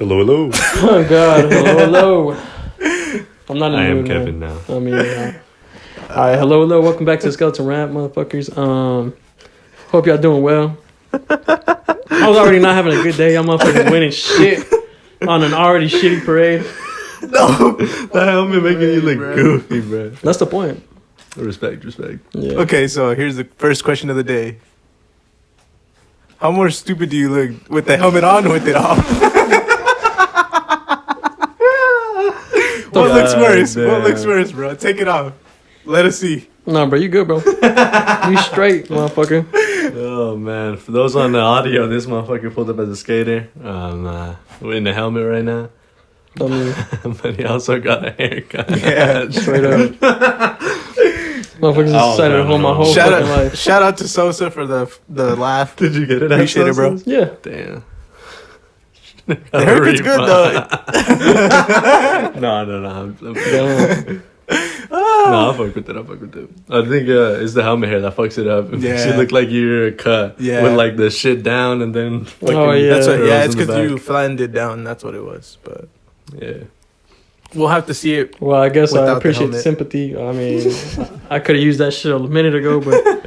Hello, hello. Oh God, hello. I'm not in the I am mood, Kevin man. now. I mean, all right, hello. Welcome back to Skeleton Rap, motherfuckers. Hope y'all doing well. I was already not having a good day. Y'all motherfuckers winning shit on an already shitty parade. No, that helmet making you look goofy, bro. That's the point. Respect. Yeah. Okay, so here's the first question of the day. How more stupid do you look with the helmet on or with it off? What looks worse? damn. What looks worse, bro? Take it off. Let us see. Nah, bro, you good, bro. You straight, motherfucker. Oh man, for those on the audio, this motherfucker pulled up as a skater. We're in the helmet right now, I mean, but he also got a haircut. Yeah, straight up. Motherfuckers decided to hold my whole fucking life. Shout out to Sosa for the laugh. Did you get it? Appreciate it, bro. Yeah. Damn. The haircut's good though. No. Damn. No, I'll fuck with it. I think it's the helmet hair that fucks it up. It makes you Yeah. look like you're cut with like the shit down and then fucking yeah. That's what. curls Yeah, it's in the because you back. flattened it down. That's what it was. But Yeah. we'll have to see it. Well, I guess Without I the appreciate the helmet. sympathy. I mean, I could have used that shit a minute ago, but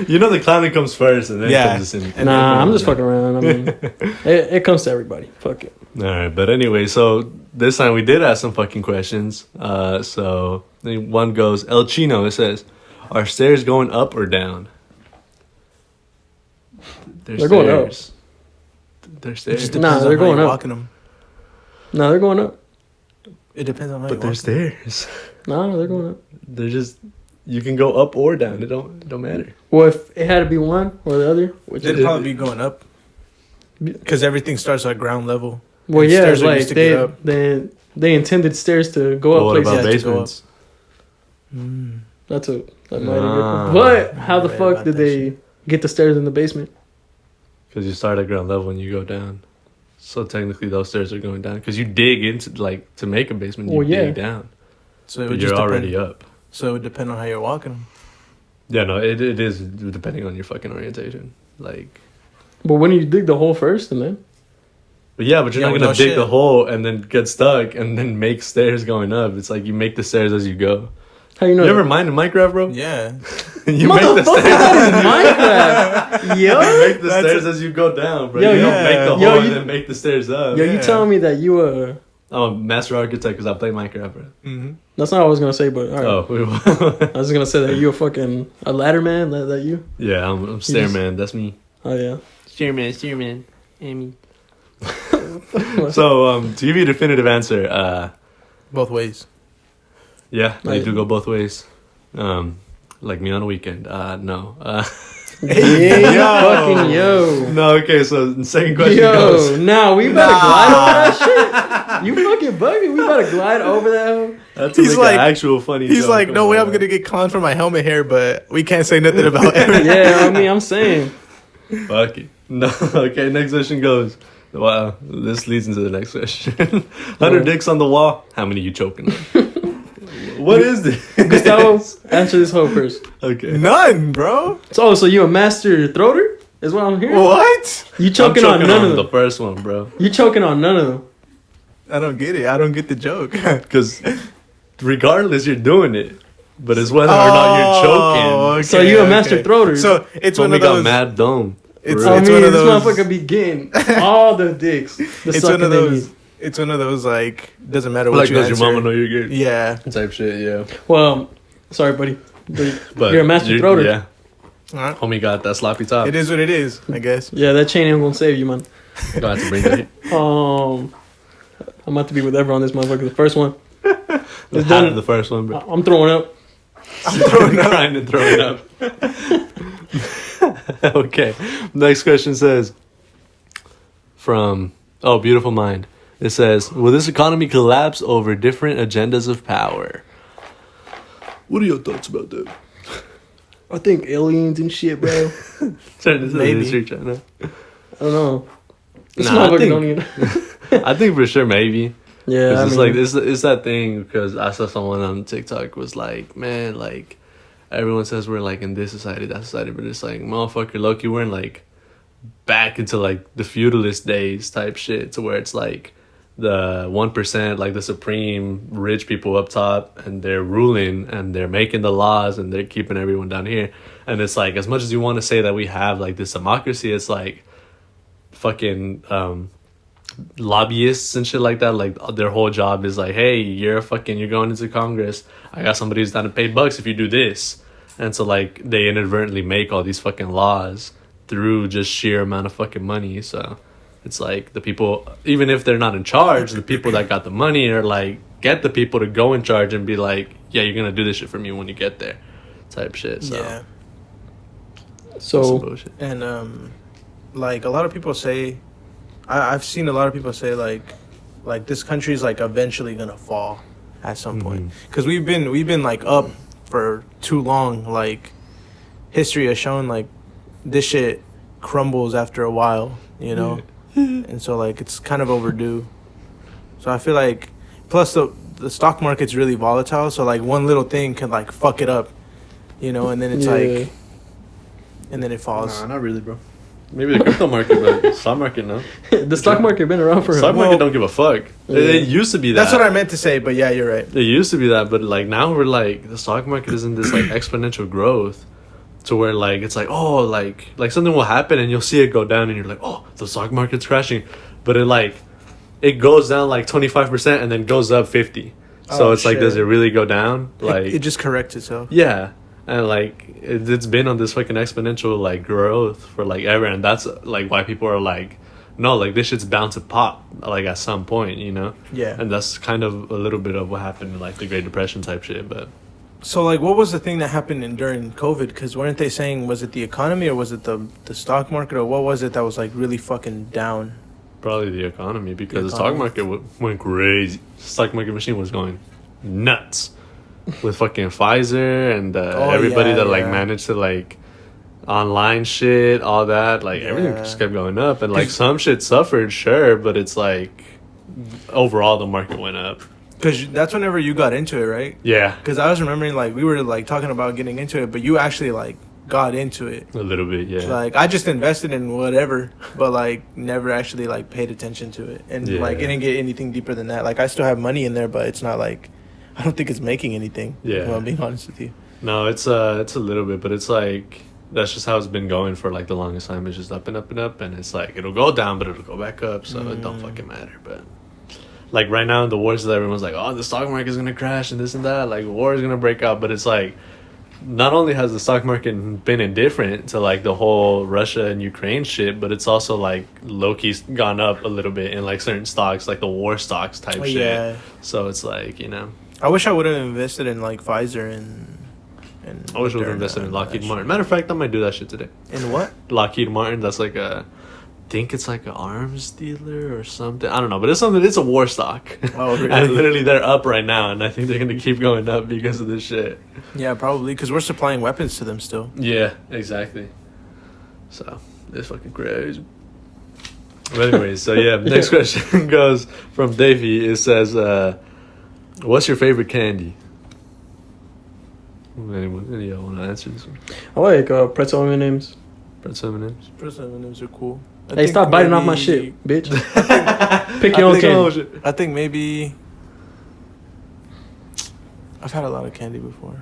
You know the clowning comes first and then Yeah. comes the sin. nah, I'm just fucking around. I mean, it comes to everybody. Fuck it. Alright, but anyway, so this time we did ask some fucking questions. So one goes, El Chino, it says, are stairs going up or down? They're going up. They're It stairs. just Nah, depends they're on how going you're up. walking them. No, they're going up. It depends on how But you they're walk. stairs. No, they're going up. They're just, you can go up or down. It don't matter. Well, if it had to be one or the other, which They'd is probably be going up because everything starts at ground level. well, and yeah, stairs are like used to get up. they intended stairs to go But up what places. about to go basements? That's a that might Ah. be good. But how the Right fuck about did that they get the stairs in the basement? Because you start at ground level and you go down. So technically those stairs are going down. Because you dig into, like, to make a basement, you Well, yeah. dig down. So it But would you're just already depend. up. So it would depend on how you're walking them. Yeah, no, it is depending on your fucking orientation. Like, But when you dig the hole first and then but yeah, but you're Yeah, not we gonna know dig shit. the hole and then get stuck and then make stairs going up. It's like you make the stairs as you go. how you know? You ever mined in Minecraft, bro? Yeah. You make the Motherfucker, stairs. that is Minecraft. You Yo, make the That's stairs as you go down, bro. Yo, you yeah. don't make the Yo, hole you- and then make the stairs up. yo, Yeah. you telling me that you I'm a master architect because I play Minecraft, bro. Mm-hmm. That's not what I was gonna say, but all right. Oh, I was gonna say that you a ladder man. That you? yeah, I'm Stairman. That's me. Oh yeah. Stairman. Amy. So, to give you a definitive answer, Both ways. yeah, they Right. do go both ways. Like me on a weekend. No. Yeah, fucking yo. No, okay, so the second question Yo, goes. nah, we better glide over that shit. You fucking bugging. We better glide over that. That's He's like- an actual funny He's joke. like, Come no way on, I'm going to get clowned for my helmet hair, but we can't say nothing about it. Yeah, I mean, I'm saying. Fuck it. No, okay, next question goes. Wow, this leads into the next question. 100 dicks on the wall. How many you choking on? What is this? Gustavo, answer this hoe first. Okay. None, bro. So you a master throater? Is what I'm hearing. What? You I'm choking on none of the them. first one, bro. You choking on none of them. I don't get it. I don't get the joke. Because regardless, you're doing it. But it's whether or not you're choking. okay, So you a master throater. So it's one Homie of got those. mad dome. It's- For I real. mean, one of this those- motherfucker be getting all the dicks. The It's sucking one of they those. need. It's one of those like doesn't matter what Like, you does your answer. mama know you're good? Yeah. Type shit, yeah. Well, sorry, buddy. But You're a master throater. Yeah. All right. Homie got that sloppy top. It is what it is, I guess. Yeah, that chain ain't gonna save you, man. Gonna have to bring that. I'm about to be with everyone on this motherfucker. The first one. It's Half done. of the first one, bro. I'm throwing up. I'm crying and throwing up. Okay. Next question says from Beautiful Mind. It says, will this economy collapse over different agendas of power? What are your thoughts about that? I think aliens and shit, bro. Turn this into Maybe. History Channel. I don't know. This Nah, I motherfucker think- don't even. I think for sure maybe. Yeah, Cause I it's mean, like it's that thing because I saw someone on TikTok was like, man, like everyone says we're like in this society, that society, but it's like motherfucker, Loki, we're in like back into like the feudalist days type shit to where it's like the 1%, like the supreme rich people up top, and they're ruling and they're making the laws and they're keeping everyone down here. And it's like, as much as you want to say that we have like this democracy, it's like fucking lobbyists and shit like that. Like their whole job is like, hey, you're going into Congress. I got somebody who's down to pay bucks if you do this. And so like they inadvertently make all these fucking laws through just sheer amount of fucking money. So it's like the people, even if they're not in charge, the people that got the money are like, get the people to go in charge and be like, yeah, you're gonna do this shit for me when you get there, type shit. So Yeah. So And like a lot of people say, I've seen a lot of people say like this country's like eventually gonna fall at some point, because we've been like up for too long. Like history has shown like this shit crumbles after a while, you know. And so like it's kind of overdue. So I feel like, plus the stock market's really volatile, so like one little thing can like fuck it up, you know, and then it's like, and then it falls. Nah, not really, bro. Maybe the crypto market, but the stock market, no. The stock market been around for Stock market don't give a fuck. Yeah. It used to be that. That's what I meant to say, but yeah, you're right. It used to be that, but like now we're like, the stock market is in this like exponential growth, to where like it's like, oh, like something will happen and you'll see it go down and you're like, oh, the stock market's crashing, but it goes down like 25% and then goes up 50. So it's like, does it really go down? Like it just corrects itself. yeah. And like it's been on this fucking exponential like growth for like ever, and that's like why people are like, no, like this shit's bound to pop like at some point, you know. Yeah. And that's kind of a little bit of what happened in like the Great Depression type shit. But So like, what was the thing that happened during COVID? Because weren't they saying, was it the economy or was it the stock market, or what was it that was like really fucking down? probably the economy, because the stock market went crazy. Stock market machine was going nuts with fucking Pfizer and everybody that like managed to like online shit, all that, like everything just kept going up, and like some shit suffered, sure, but it's like overall the market went up. Because that's whenever you got into it, right? Yeah, Because I was remembering like we were like talking about getting into it, but you actually like got into it. a little bit. Yeah, Like I just invested in whatever, but like never actually like paid attention to it, and like it didn't get anything deeper than that. Like I still have money in there, but it's not like, I don't think it's making anything. Yeah. If I'm being honest with you. no, it's a little bit, but it's like that's just how it's been going for like the longest time. It's just up and up and up, and it's like it'll go down, but it'll go back up, so it don't fucking matter. But like right now, the wars that everyone's like, oh, the stock market is gonna crash and this and that, like war is gonna break out, but it's like, not only has the stock market been indifferent to like the whole Russia and Ukraine shit, but it's also like low-key gone up a little bit in like certain stocks, like the war stocks type shit. Yeah. So it's like, you know, I wish I would have invested in like Pfizer and I wish I would have invested in Lockheed Martin. Matter of fact, I might do that shit today. In what? Lockheed Martin, that's like I think it's like an arms dealer or something. I don't know, but it's something. It's a war stock. Oh, really? And literally, they're up right now, and I think they're gonna keep going up because of this shit. Yeah, probably because we're supplying weapons to them still. Yeah, exactly. So it's fucking crazy. But anyways, so yeah, next question goes from Davey. It says, "What's your favorite candy?" Anyone? Any of y'all want to answer this one? I like pretzel M&Ms. Pretzel M&Ms. Pretzel M&Ms are cool. Hey, stop biting off my shit, bitch. Pick your own candy. I think maybe I've had a lot of candy before.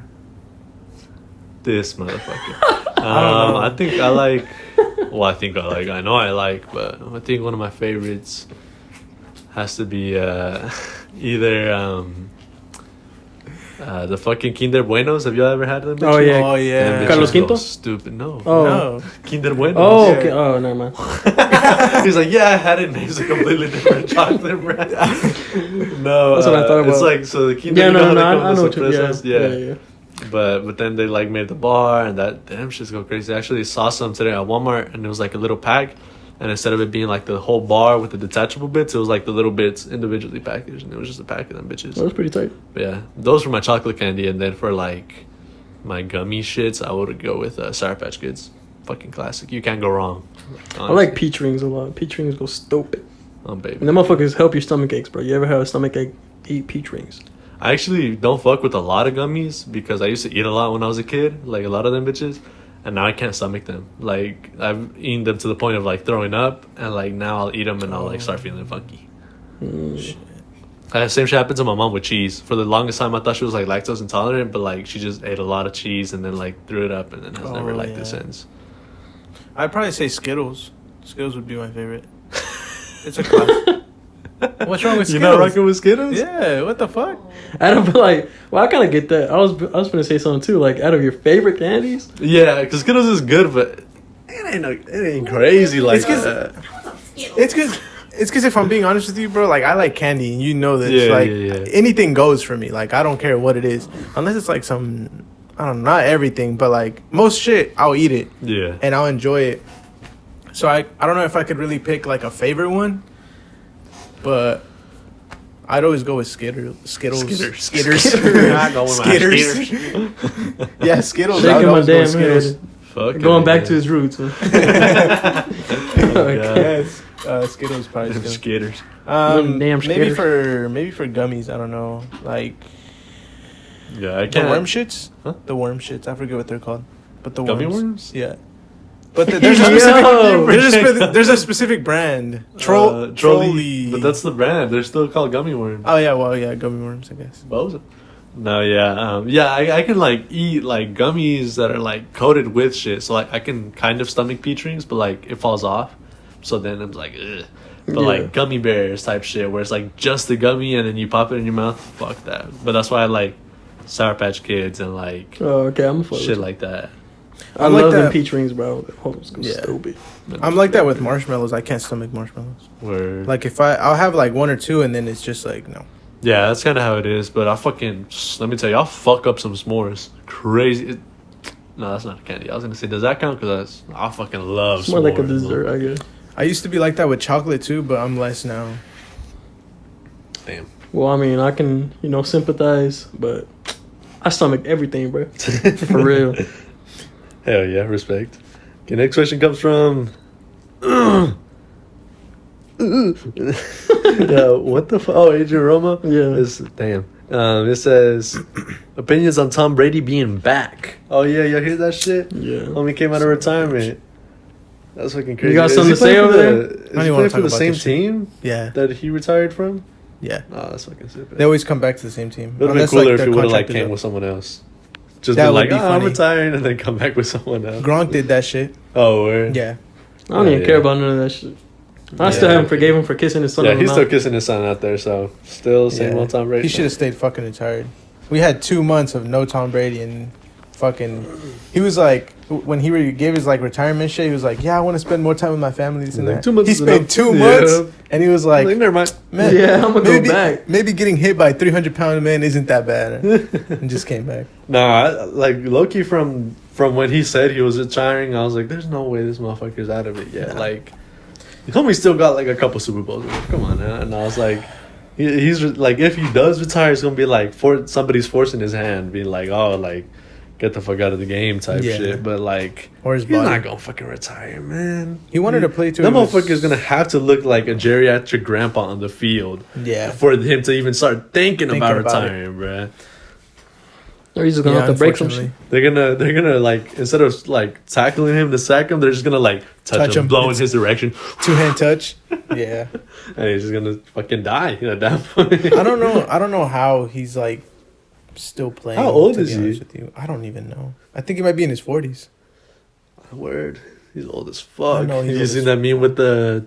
This motherfucker. I think I like. Well, I know I like, but I think one of my favorites has to be either the fucking Kinder Buenos. Have you ever had them? Oh yeah. Oh yeah. Them bitches Carlos go Quinto? Stupid. No. Oh. No. Kinder Buenos. Oh, Yeah. okay. Oh, never mind. He's like, yeah, I had it. And it's a completely different chocolate brand. No, That's what I thought about. It's like, so the Kinder. Yeah, you know no, how they no. come I with know what you. sorpresas? Yeah. But then they like made the bar, and that damn shit's go crazy. I actually saw some today at Walmart, and it was like a little pack, and instead of it being like the whole bar with the detachable bits, it was like the little bits individually packaged, and it was just a pack of them bitches. That was pretty tight. But yeah, those were my chocolate candy, and then for like my gummy shits, I would go with Sour Patch Kids. Fucking classic. You can't go wrong. I like peach rings a lot. Peach rings go stupid. Oh baby. And them motherfuckers help your stomach aches, bro. You ever have a stomach ache? Eat peach rings. I actually don't fuck with a lot of gummies because I used to eat a lot when I was a kid, like a lot of them bitches, and now I can't stomach them. Like I've eaten them to the point of like throwing up, and like now I'll eat them and I'll like start feeling funky. Shit. Same shit happened to my mom with cheese. For the longest time, I thought she was like lactose intolerant, but like she just ate a lot of cheese and then like threw it up and then has never liked it since. I'd probably say Skittles. Skittles would be my favorite. It's a class. What's wrong with Skittles? You're not rocking with Skittles? Yeah, what the fuck? Out of like, well, I kind of get that. I was gonna say something too. Like, out of your favorite candies, Yeah, because Skittles is good, but it ain't crazy like that. It's because if I'm being honest with you, bro, like I like candy, and you know this. Anything goes for me. Like I don't care what it is, unless it's like some, I don't know, not everything, but like most shit, I'll eat it. Yeah. And I'll enjoy it. So I don't know if I could really pick like a favorite one, but I'd always go with Skittles. Skitters. Yeah, Skittles. shaking my I'd always go damn with Skittles. head, Fuck going it, back yeah. to his roots. Man. Yeah, Skittles probably. Skitters. Them damn maybe Skitters. for gummies. I don't know, like Yeah, I the can't. worm shits. Huh? The worm shits. I forget what they're called, but the Gummy worms. worms? Yeah. But there's a specific there's a specific brand. Trolley. But that's the brand. They're still called gummy worms. Oh yeah, well yeah, gummy worms, I guess. What was it? No, yeah, I can like eat like gummies that are like coated with shit. So like I can kind of stomach peach rings, but like it falls off. So then I'm like, ugh. But like gummy bears type shit, where it's like just the gummy and then you pop it in your mouth. Fuck that. But that's why I like Sour Patch Kids and like Oh, okay, I'm a shit like that. I I'm like love them that. peach rings, bro. Oh, it's stupid. I'm like that with marshmallows. I can't stomach marshmallows. Where Like if I'll have like one or two, and then it's just like no. yeah, that's kind of how it is. But let me tell you, I'll fuck up some s'mores. Crazy. No, that's not a candy. I was gonna say, does that count? Because I fucking love. It's more like a s'mores, dessert, man. I guess. I used to be like that with chocolate too, but I'm less now. Damn. Well, I mean, I can, sympathize, but I stomach everything, bro. For real. Hell yeah, respect. Okay, next question comes from. What the fuck? Oh, Adrian Roma. Yeah. Damn. It says opinions on Tom Brady being back. Oh yeah, y'all hear that shit? Yeah. Homie came out of retirement. That's fucking crazy. You got something Is to he say playing over for there? the- I don't Is he even wanna playing for talk the about same this shit. team Yeah, that he retired from? yeah. Oh, that's fucking stupid. They always come back to the same team. It would have been Unless, cooler like, if their he would have like contract is came up. with someone else. Just That been would like, be I'm funny. retiring, and then come back with someone else. Gronk did that shit. Oh, word. Yeah. I don't Yeah, even care yeah. about none of that shit. I still haven't forgave him for kissing his son Yeah, on the he's mouth. still kissing his son out there, so still same Yeah. old Tom Brady. He should have stayed fucking retired. We had 2 months of no Tom Brady, and fucking, he was like, when he gave his like retirement shit, he was like, yeah, I want to spend more time with my family. This and Like, that. 2 months He is spent enough. 2 Yeah. months, and he was like, Never mind. man, Yeah, I'm gonna go back. Maybe getting hit by a 300-pound man isn't that bad, and just came back. Nah, like Loki from when he said he was retiring, I was like, there's no way this motherfucker's out of it yet. Nah. Like, the homie still got like a couple Super Bowls. Come on, man. And I was like, he's like, if he does retire, it's gonna be like somebody's forcing his hand, being like, oh, like, get the fuck out of the game type Yeah. shit. But like, Or his he's body. not gonna fucking retire, man. He wanted to play too. That He was- motherfucker's gonna have to look like a geriatric grandpa on the field Yeah. for him to even start thinking about about it. retiring, bruh. Or he's just gonna Yeah, have to break some shit. unfortunately. They're gonna like, instead of like tackling him to sack him, they're just gonna like touch him, blow in his direction, 2-hand touch. Yeah. and he's just gonna fucking die at that point. I don't know how he's like still playing. How old to is be he? honest with you. I don't even know. I think he might be in his 40s. Word, he's old as I fuck. know, he's You old seen as that meme with the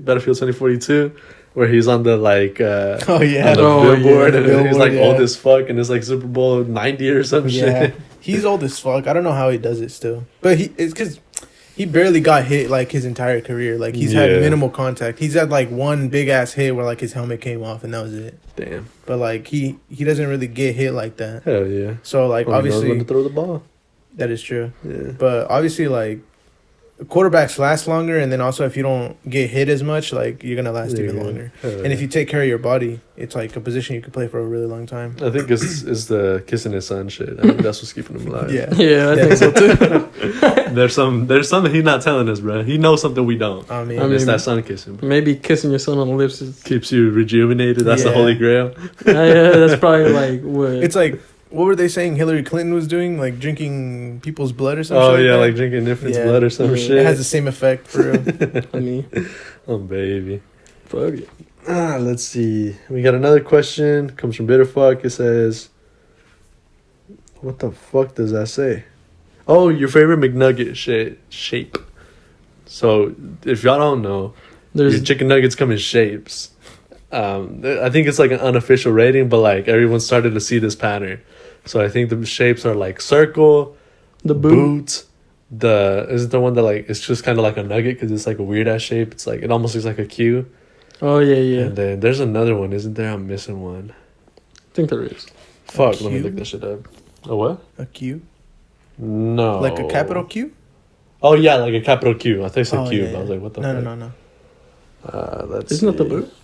Battlefield 2042, where he's on the like Oh yeah. on the Oh, billboard, yeah, and billboard, he's like yeah. old as fuck, and it's like Super Bowl 90 or some Yeah. shit. He's old as fuck. I don't know how he does it still. But it's because he barely got hit like his entire career. Like he's had Yeah. minimal contact. He's had like one big ass hit where like his helmet came off and that was it. Damn, But like he doesn't really get hit like that. hell yeah. So like Well, he knows when obviously to throw the ball. that is true. Yeah. But obviously like quarterbacks last longer, and then also if you don't get hit as much, like you're gonna last even Yeah. longer. Hell And yeah. if you take care of your body, it's like a position you could play for a really long time. I think it's the kissing his son shit. I think that's what's keeping him alive. Yeah. Yeah, I think so too. There's something he's not telling us, bro. He knows something we don't. I mean, And it's mean- that sun kissing. Bro. Maybe kissing your son on the lips is. Keeps you rejuvenated. That's the Yeah. holy grail. Yeah, that's probably like what. it's like, what were they saying Hillary Clinton was doing? Like drinking people's blood or something? Oh yeah, like drinking infant's Yeah. blood or some Yeah. shit. It has the same effect for real. I mean, Oh baby. fuck it. Let's see. We got another question. Comes from Bitterfuck. It says, "What the fuck does that say?" Oh, your favorite McNugget shape. So, if y'all don't know, There's your chicken nuggets come in shapes. I think it's like an unofficial rating, but like everyone started to see this pattern. So I think the shapes are like circle, the boot. is it the one that like it's just kind of like a nugget because it's like a weird ass shape. It's like it almost looks like a Q. Oh yeah. And then there's another one, isn't there? I'm missing one. I think there is. Fuck, let me look this shit up. A what? A Q? No. Like a capital Q? Oh yeah, like a capital Q. I thought you said Oh, cube. yeah, I was like, what the no, fuck? No. Let's Isn't that the see. boot?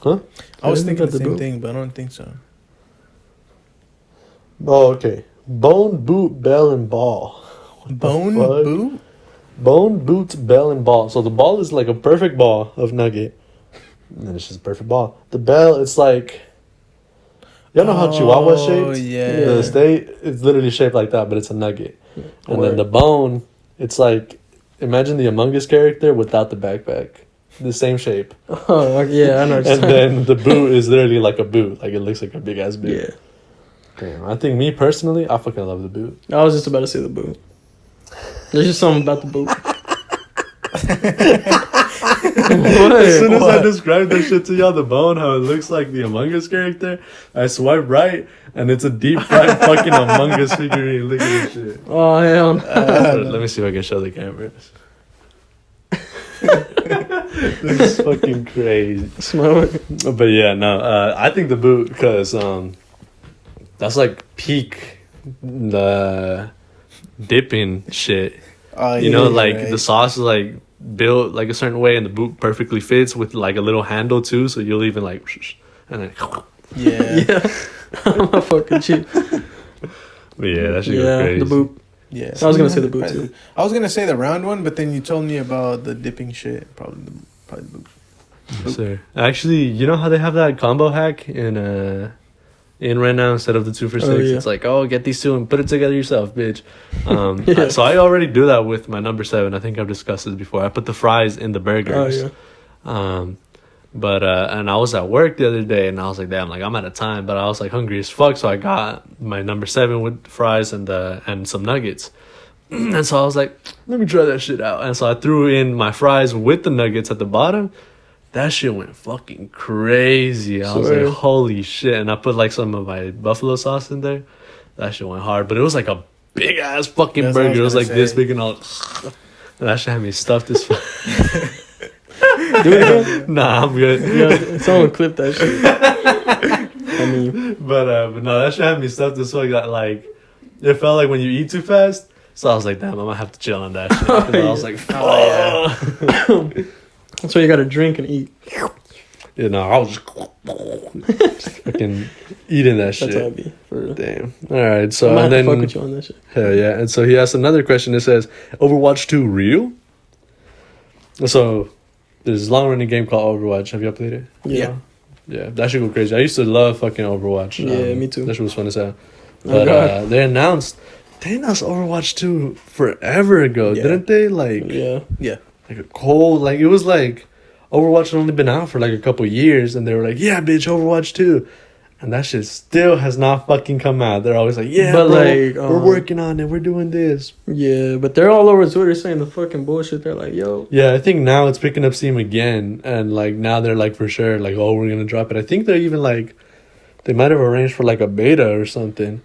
Huh? I was Isn't thinking that the the same boot? thing, but I don't think so. Oh, okay. Bone, boot, bell, and ball. Bone fuck? boot? Bone, boot, bell, and ball. So the ball is like a perfect ball of nugget. And then it's just a perfect ball. The bell, it's like... Y'all know how Chihuahua shaped? Yeah. The state, it's literally shaped like that, but it's a nugget. And Word. then the bone, it's like... Imagine the Among Us character without the backpack. The same shape. Oh yeah, I know. What you're And saying. then the boot is literally like a boot. Like it looks like a big ass boot. Yeah, Damn, I think me personally, I fucking love the boot. I was just about to say the boot. There's just something about the boot. As soon as I What? described that shit to y'all, the bone, how it looks like the Among Us character, I swipe right, and it's a deep fried fucking Among Us figurine. Look at this shit. Oh hell. No. Let me see if I can show the cameras. This is fucking crazy. Smoke. But yeah, no, I think the boot, because that's like peak the dipping shit. You know, like the sauce is like built like a certain way, and the boot perfectly fits with like a little handle too, so you'll even like and then Yeah. Yeah, I'm a fucking cheap. but yeah, that should go Yeah, crazy. the boot. Yeah. I was gonna say the boot too. I was gonna say the round one, but then you told me about the dipping shit. Probably the boot. Yes, sir. Actually, you know how they have that combo hack in right now instead of the 2 for 6? yeah. It's like, oh, get these two and put it together yourself, bitch. Yeah. So I already do that with my number 7. I think I've discussed this before. I put the fries in the burgers. Oh yeah. But and I was at work the other day and I was like, damn, like I'm out of time, but I was like hungry as fuck, so I got my number 7 with fries and some nuggets. And so I was like, let me try that shit out. And so I threw in my fries with the nuggets at the bottom. That shit went fucking crazy. I was Swear. like, holy shit. And I put like some of my buffalo sauce in there. That shit went hard. But it was like a big ass fucking That's what I burger. It was was like gonna this say. big and all. And that shit had me stuffed as fuck. Do it again. Nah, I'm good. Yeah, someone clip that shit. I mean, But no, that shit had me stuffed as fuck. That, like, it felt like when you eat too fast. So I was like, damn, I might have to chill on that shit. 'Cause I was like, fuck. Oh, that's why you gotta drink and eat. You know, I was just fucking eating that That's how shit. it be. For real. Damn. All right. I So, might and have to fuck then, with you on that shit. hell yeah. And so he asked another question that says, Overwatch 2 real? So, there's this long running game called Overwatch. Have you all played it? Yeah. Yeah, that should go crazy. I used to love fucking Overwatch. Yeah, me too. That shit was fun as hell. Oh, But God. they announced Overwatch 2 forever ago, Yeah. didn't they? Like, Yeah. yeah. like a cold, like it was like Overwatch had only been out for like a couple years, and they were like, yeah, bitch, Overwatch 2. And that shit still has not fucking come out. They're always like, yeah, But, bro, like, we're working on it. We're doing this. Yeah, but they're all over Twitter saying the fucking bullshit. They're like, yo. Yeah, I think now it's picking up steam again. And like now they're like for sure, like, oh, we're going to drop it. I think they're even like, they might have arranged for like a beta or something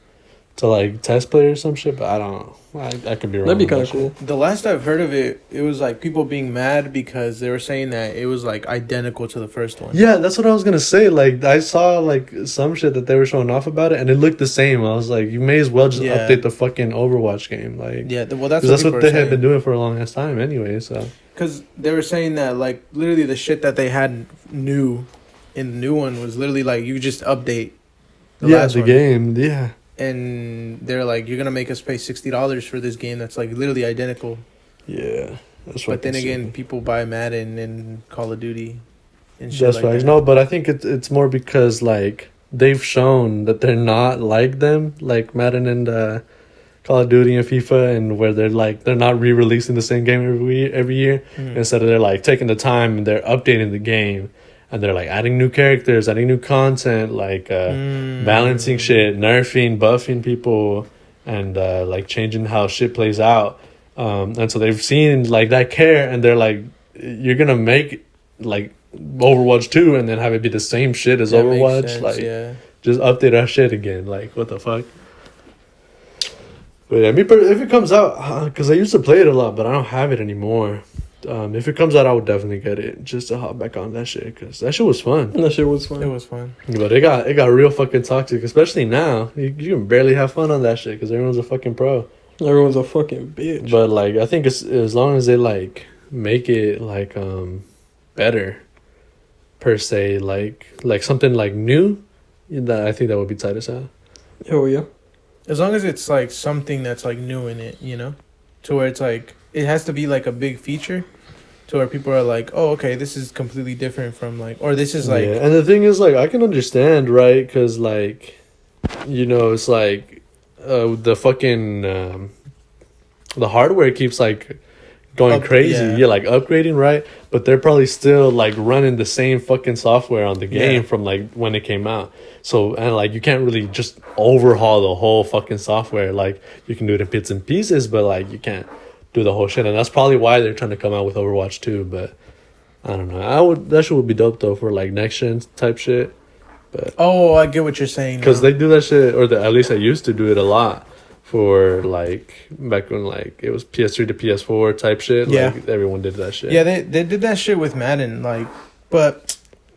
to like test play or some shit. But I don't know. I could be wrong. That'd be on kind that of cool. shit. The last I've heard of it, it was like people being mad because they were saying that it was like identical to the first one. Yeah, that's what I was going to say. Like, I saw like some shit that they were showing off about it and it looked the same. I was like, you may as well just Yeah. update the fucking Overwatch game. Like, Yeah, well, that's 'cause that's people what were they had saying. been doing for a long ass time anyway. So, Because they were saying that, like, literally the shit that they had new in the new one was literally like you just update the yeah, last the one. game. Yeah. And they're like, you're going to make us pay $60 for this game that's like literally identical. Yeah. That's But then fucking again, sick. people buy Madden and Call of Duty and shit That's like right. that. No, but I think it's more because like they've shown that they're not like them, like Madden and Call of Duty and FIFA, and where they're not re-releasing the same game every year. Mhm. Instead of they're like taking the time and they're updating the game, and they're like adding new characters, adding new content, like balancing shit, nerfing, buffing people, and like changing how shit plays out. And so they've seen like that care, and they're like, you're gonna make like Overwatch 2 and then have it be the same shit as That makes Overwatch. sense, Like, yeah. just update our shit again. Like, what the fuck? But yeah, if it comes out, because I used to play it a lot, but I don't have it anymore. If it comes out, I would definitely get it just to hop back on that shit, because that shit was fun. That shit was fun. It was fun. But it got real fucking toxic, especially now. You can barely have fun on that shit because everyone's a fucking pro. Everyone's a fucking bitch. But like, I think as long as they like make it like better, per se, like something like new, that I think that would be tight as hell. Oh yeah. As long as it's like something that's like new in it, you know, to where it's like it has to be like a big feature, to where people are like, oh, okay, this is completely different from like, or this is like, Yeah, and the thing is, like, I can understand, right? Because like, you know, it's like the fucking the hardware keeps like going crazy. Yeah, like upgrading, right? But they're probably still like running the same fucking software on the game from like when it came out. So, and like you can't really just overhaul the whole fucking software. Like you can do it in bits and pieces, but like you can't do the whole shit. And that's probably why they're trying to come out with Overwatch 2. But I don't know. That shit would be dope though for like next gen type shit. But oh, I get what you're saying. because they do that shit, or at least I used to do it a lot for like back when like it was PS3 to PS4 type shit. Yeah, like, everyone did that shit. Yeah, they did that shit with Madden, like, but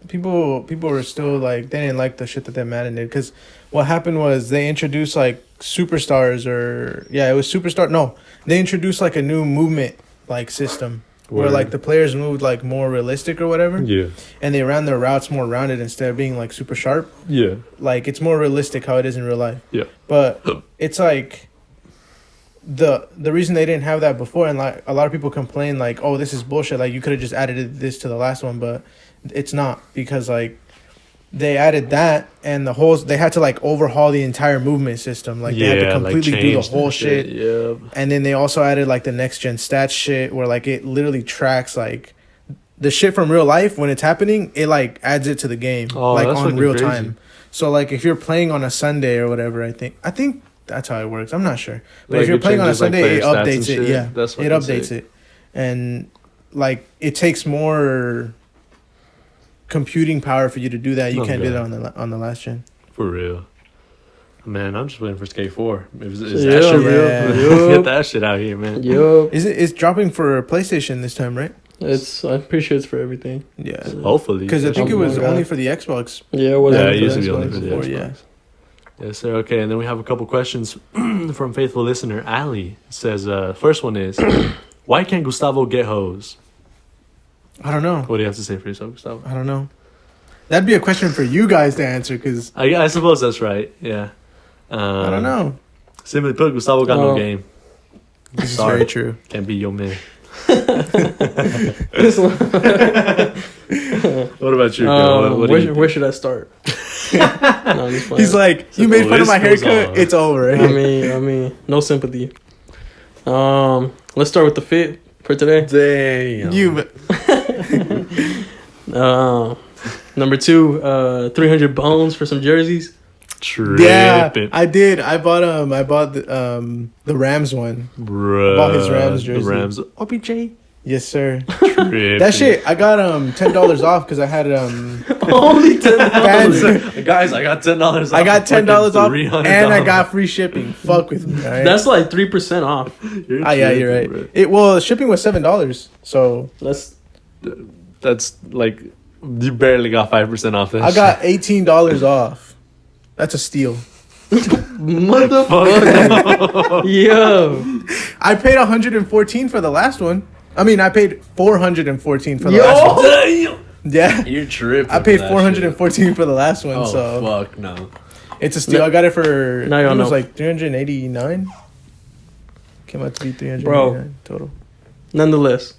people were still like they didn't like the shit that Madden did, because what happened was they introduced like superstars, or it was superstar. No, they introduced like a new movement like system where like the players moved like more realistic or whatever. Yeah, and they ran their routes more rounded instead of being like super sharp. Yeah, like it's more realistic how it is in real life. Yeah, but it's like the reason they didn't have that before, and like a lot of people complain like, oh, this is bullshit, like you could have just added this to the last one, but it's not, because like they added that, and they had to like overhaul the entire movement system. Like they had to completely do the whole shit. Yeah. And then they also added like the next gen stats shit, where like it literally tracks like the shit from real life when it's happening. It like adds it to the game, like on real time. So like if you're playing on a Sunday or whatever, I think that's how it works. I'm not sure, but like if you're playing on a Sunday, it updates it. Yeah, that's it updates it, and like it takes more computing power for you to do that. You can't do that on the last gen. For real. Man, I'm just waiting for Skate 4. Is that shit real? Get that shit out here, man. Yup. It's dropping for PlayStation this time, right? I'm pretty sure it's for everything. Yeah. Hopefully. Because I think it was only for the Xbox. Yeah, it was. Yeah, it used to be only for the Xbox. Yeah. Yes, sir. Okay, and then we have a couple questions from faithful listener Ali. It says, first one is, why can't Gustavo get hoes? I don't know. What do you have to say for yourself, Gustavo? I don't know. That'd be a question for you guys to answer, because I suppose that's right. Yeah. I don't know. Simply put, Gustavo got no game. This is very true. Can't be your man. This one. What about you? Where should I start? No, he's like, you made fun of my haircut. It's over. I mean, no sympathy. Let's start with the fit for today. Damn. Number 2, 300 bones for some jerseys. Tripping. Yeah, I did. I bought the Rams one. Bruh. I bought his Rams jersey. The Rams. OBJ. Yes, sir. Tripping. That shit, I got $10 off because I had only $10. Guys, I got $10 off. I got $10 off, and I got free shipping. Fuck with me. Right? That's like 3% off. You're right. Bro. Shipping was $7, so that's like you barely got 5% off. I got $18 off. That's a steal. Motherfucker. Yo. I paid $114 for the last one. I mean, I paid $414 for the last one. Damn. Yeah. You're tripping. I paid $414 for the last one, so fuck no. It's a steal. I got it for now it was like $389. Came out to be $389 total. Nonetheless,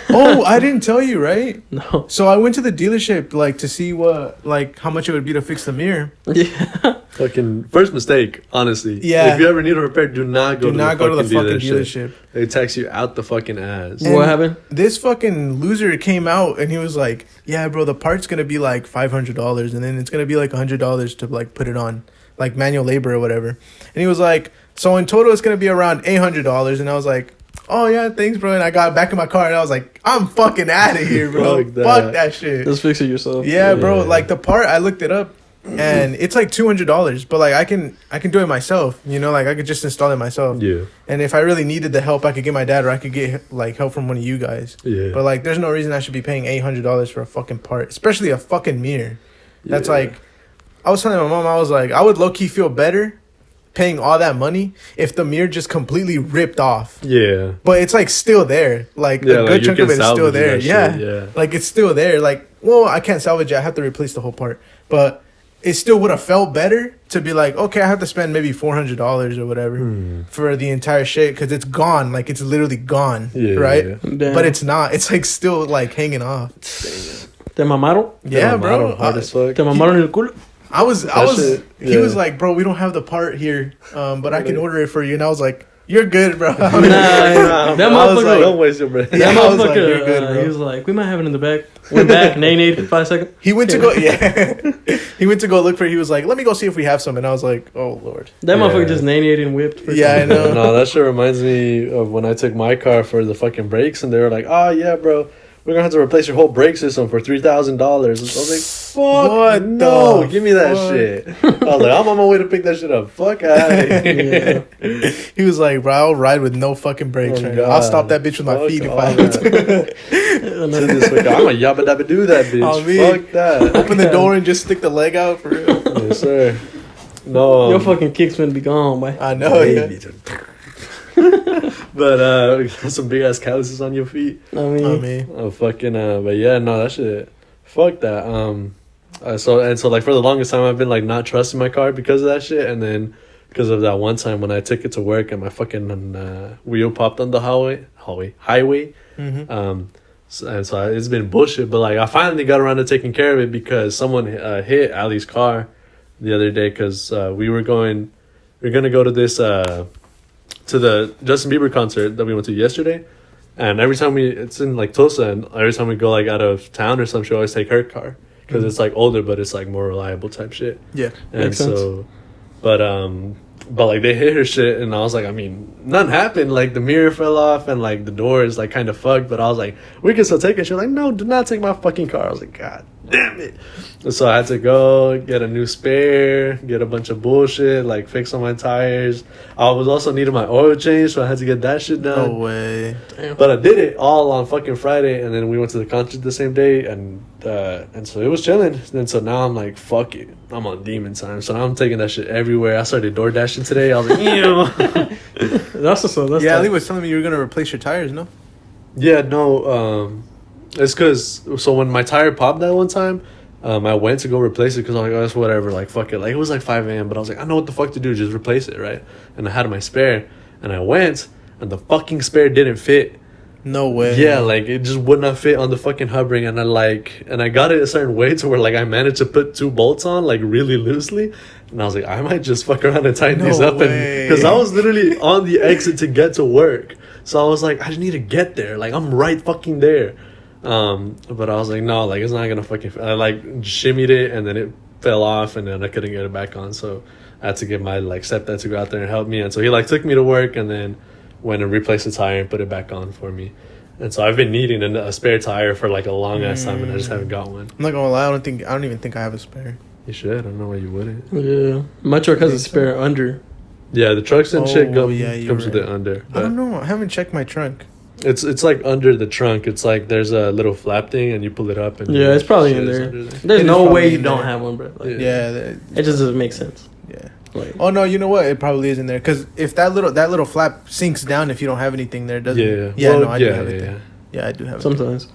Oh, I didn't tell you, right? No. So I went to the dealership like to see what like how much it would be to fix the mirror. Yeah. Fucking first mistake, honestly. Yeah. If you ever need a repair, do not go Do to not the go to the fucking dealership. dealership. They tax you out the fucking ass. And What happened? This fucking loser came out and he was like, "Yeah, bro, the part's gonna be like $500, and then it's gonna be like $100 to like put it on, like manual labor or whatever." And he was like, "So in total, it's gonna be around $800." And I was like, "Oh yeah, thanks, bro." And I got back in my car and I was like, "I'm fucking out of here, bro. Fuck that shit." Just fix it yourself. Yeah, bro. Yeah. Like the part, I looked it up, and it's like $200. But like I can do it myself. You know, like I could just install it myself. Yeah. And if I really needed the help, I could get my dad, or I could get like help from one of you guys. Yeah. But like, there's no reason I should be paying $800 for a fucking part, especially a fucking mirror. That's Yeah. like, I was telling my mom, I was like, I would low key feel better paying all that money if the mirror just completely ripped off. Yeah. But it's like still there. Like Yeah, a like, good you chunk can of it is still salvage there. that Yeah. shit, yeah. Like it's still there. Like, well, I can't salvage it. I have to replace the whole part. But it still would have felt better to be like, okay, I have to spend maybe $400 or whatever for the entire shit because it's gone. Like it's literally gone. Yeah, right? yeah. Damn. But it's not. It's like still like hanging off. ¿Te mamaron? Yeah, bro. Hard as fuck. ¿Te mamaron el culo? I was shit, he yeah. was like, bro, we don't have the part here, but I can order it for you. And I was like, you're good, bro. Nah, Nah, that bro, I was motherfucker. like, don't waste your breath. Yeah, That I was like, motherfucker, you're good, bro. he was like, we might have it in the back. Went back, nay, for 5 seconds. He went to go, yeah. He went to go look for it. He was like, let me go see if we have some. And I was like, oh, Lord. That Yeah. motherfucker just nay and whipped. For Yeah, I know. No, that shit reminds me of when I took my car for the fucking brakes, and they were like, "Oh yeah, bro, we're gonna have to replace your whole brake system for $3,000." I was like, "Fuck, What no, the give me that fuck?" shit." I was like, "I'm on my way to pick that shit up." Fuck out of here. Yeah. He was like, bro, I'll ride with no fucking brakes Oh, right now. I'll God. stop that bitch with my Fuck feet if all I have to. To this fucker, I'm a yabba dabba do that bitch. Oh, me. Fuck that. Open the door and just stick the leg out for real. Yes, sir. No, Your fucking kick's gonna be gone, boy. I know, yeah. But you got some big ass calluses on your feet. I mean, I mean, Oh fucking but yeah, no, that shit. Fuck that. So like for the longest time I've been like not trusting my car because of that shit, and then because of that one time when I took it to work and my fucking wheel popped on the highway. mm-hmm. So it's been bullshit, but like I finally got around to taking care of it because someone hit Ali's car the other day because we were gonna go to this to the Justin Bieber concert that we went to yesterday, and every time it's in like Tulsa, and every time we go like out of town or some shit, I always take her car because it's like older, but it's like more reliable type shit. Yeah. And Makes sense. so, but like they hit her shit, and I was like, I mean, nothing happened. Like the mirror fell off, and like the door is like kind of fucked. But I was like, we can still take it. She was like, no, do not take my fucking car. I was like, God damn it. And so I had to go get a new spare, get a bunch of bullshit, like fix all my tires. I was also needing my oil change, so I had to get that shit done. No way. But I did it all on fucking Friday, and then we went to the concert the same day, and so it was chilling. And so now I'm like, fuck it, I'm on demon time. So now I'm taking that shit everywhere. I started door dashing today. I was like, that's what's up. That's Yeah, tight. Ali was telling me you were going to replace your tires, no? yeah, no, it's because so when my tire popped that one time, I went to go replace it because I'm like, oh, that's whatever, like fuck it. Like it was like 5 a.m. but I was like, I know what the fuck to do, just replace it, right? And I had my spare, and I went, and the fucking spare didn't fit. No way. Yeah, like it just would not fit on the fucking hub ring, and I got it a certain way to where like I managed to put 2 bolts on like really loosely, and I was like, I might just fuck around and tighten No these up, and way. because I was literally on the exit to get to work, so I was like, I just need to get there, like I'm right fucking there, but I was like, no, like it's not gonna fucking. I like shimmied it, and then it fell off, and then I couldn't get it back on, so I had to get my like stepdad to go out there and help me, and so he like took me to work, and then went and replaced the tire and put it back on for me. And so I've been needing a spare tire for like a long ass time, and I just haven't got one. I'm not going to lie. I don't even think I have a spare. You should. I don't know why you wouldn't. Yeah, my truck has a spare under. Yeah, the trucks and shit Oh, yeah, you're comes with right. it under. I But don't know. I haven't checked my trunk. it's like under the trunk. It's like there's a little flap thing, and you pull it up. And Yeah, it's probably shit in is there. under there. There's It is no probably way you in don't there. have one, bro. Like, Yeah. it just doesn't make sense. Yeah. Like, Oh no, you know what? It probably is in there because if that little flap sinks down, if you don't have anything there, doesn't Yeah. it? Yeah, Well, no, I do yeah, have it. yeah. There. Yeah, I do have it. sometimes.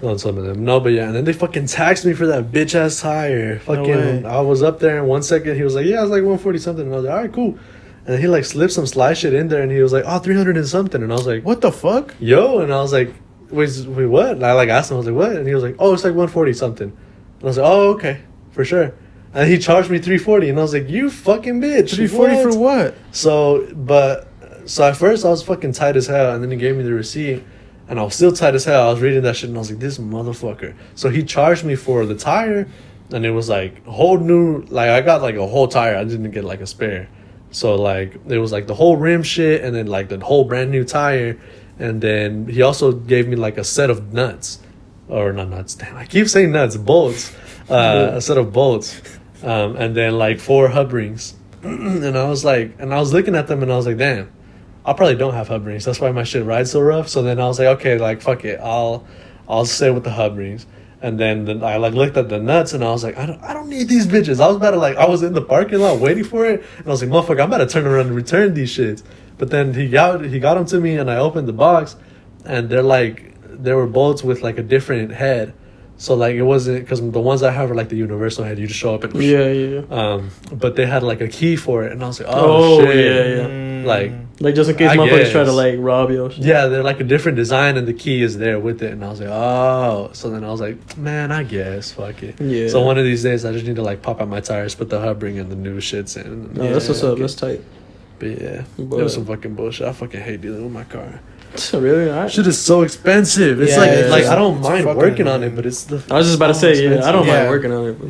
On some of them. No, but yeah, and then they fucking taxed me for that bitch ass tire. Fucking, way. I was up there in 1 second. He was like, yeah, I was like 140 something. And I was like, all right, cool. And then he like slipped some sly shit in there, and he was like, oh, 300 and something. And I was like, What the fuck? yo, and I was like, wait, what? And I like asked him, I was like, what? And he was like, oh, it's like 140 something. And I was like, oh, okay, for sure. And he charged me 340, and I was like, you fucking bitch. 340 for what? So at first I was fucking tight as hell, and then he gave me the receipt, and I was still tight as hell. I was reading that shit, and I was like, this motherfucker. So he charged me for the tire, and it was like whole new, like I got like a whole tire. I didn't get like a spare. So like it was like the whole rim shit, and then like the whole brand new tire, and then he also gave me like a set of nuts, or not nuts. Damn, I keep saying nuts, bolts. A set of bolts, and then like 4 hub rings. And I was looking at them, and I was like, damn, I probably don't have hub rings. That's why my shit rides so rough. So then I was like, okay, like fuck it, I'll stay with the hub rings. And then I like looked at the nuts, and I was like, I don't need these bitches. I was about to I was in the parking lot waiting for it, and I was like, motherfucker, I'm about to turn around and return these shits. But then he got them to me, and I opened the box, and there were bolts with like a different head. So like it wasn't, because the ones I have are like the universal head. You just show up and but they had like a key for it, and I was like, oh shit, like just in case motherfuckers try to like rob you. Yeah, they're like a different design, and the key is there with it, and I was like, oh. So then I was like, man, I guess fuck it. Yeah. So one of these days I just need to like pop out my tires, put the hub ring and the new shits in. No, that's what's up. That's tight. But yeah, it was some fucking bullshit. I fucking hate dealing with my car. Really? Right. Shit is so expensive. It's like I don't mind working on it, but it's the. I was just about to say, I don't mind working on it. But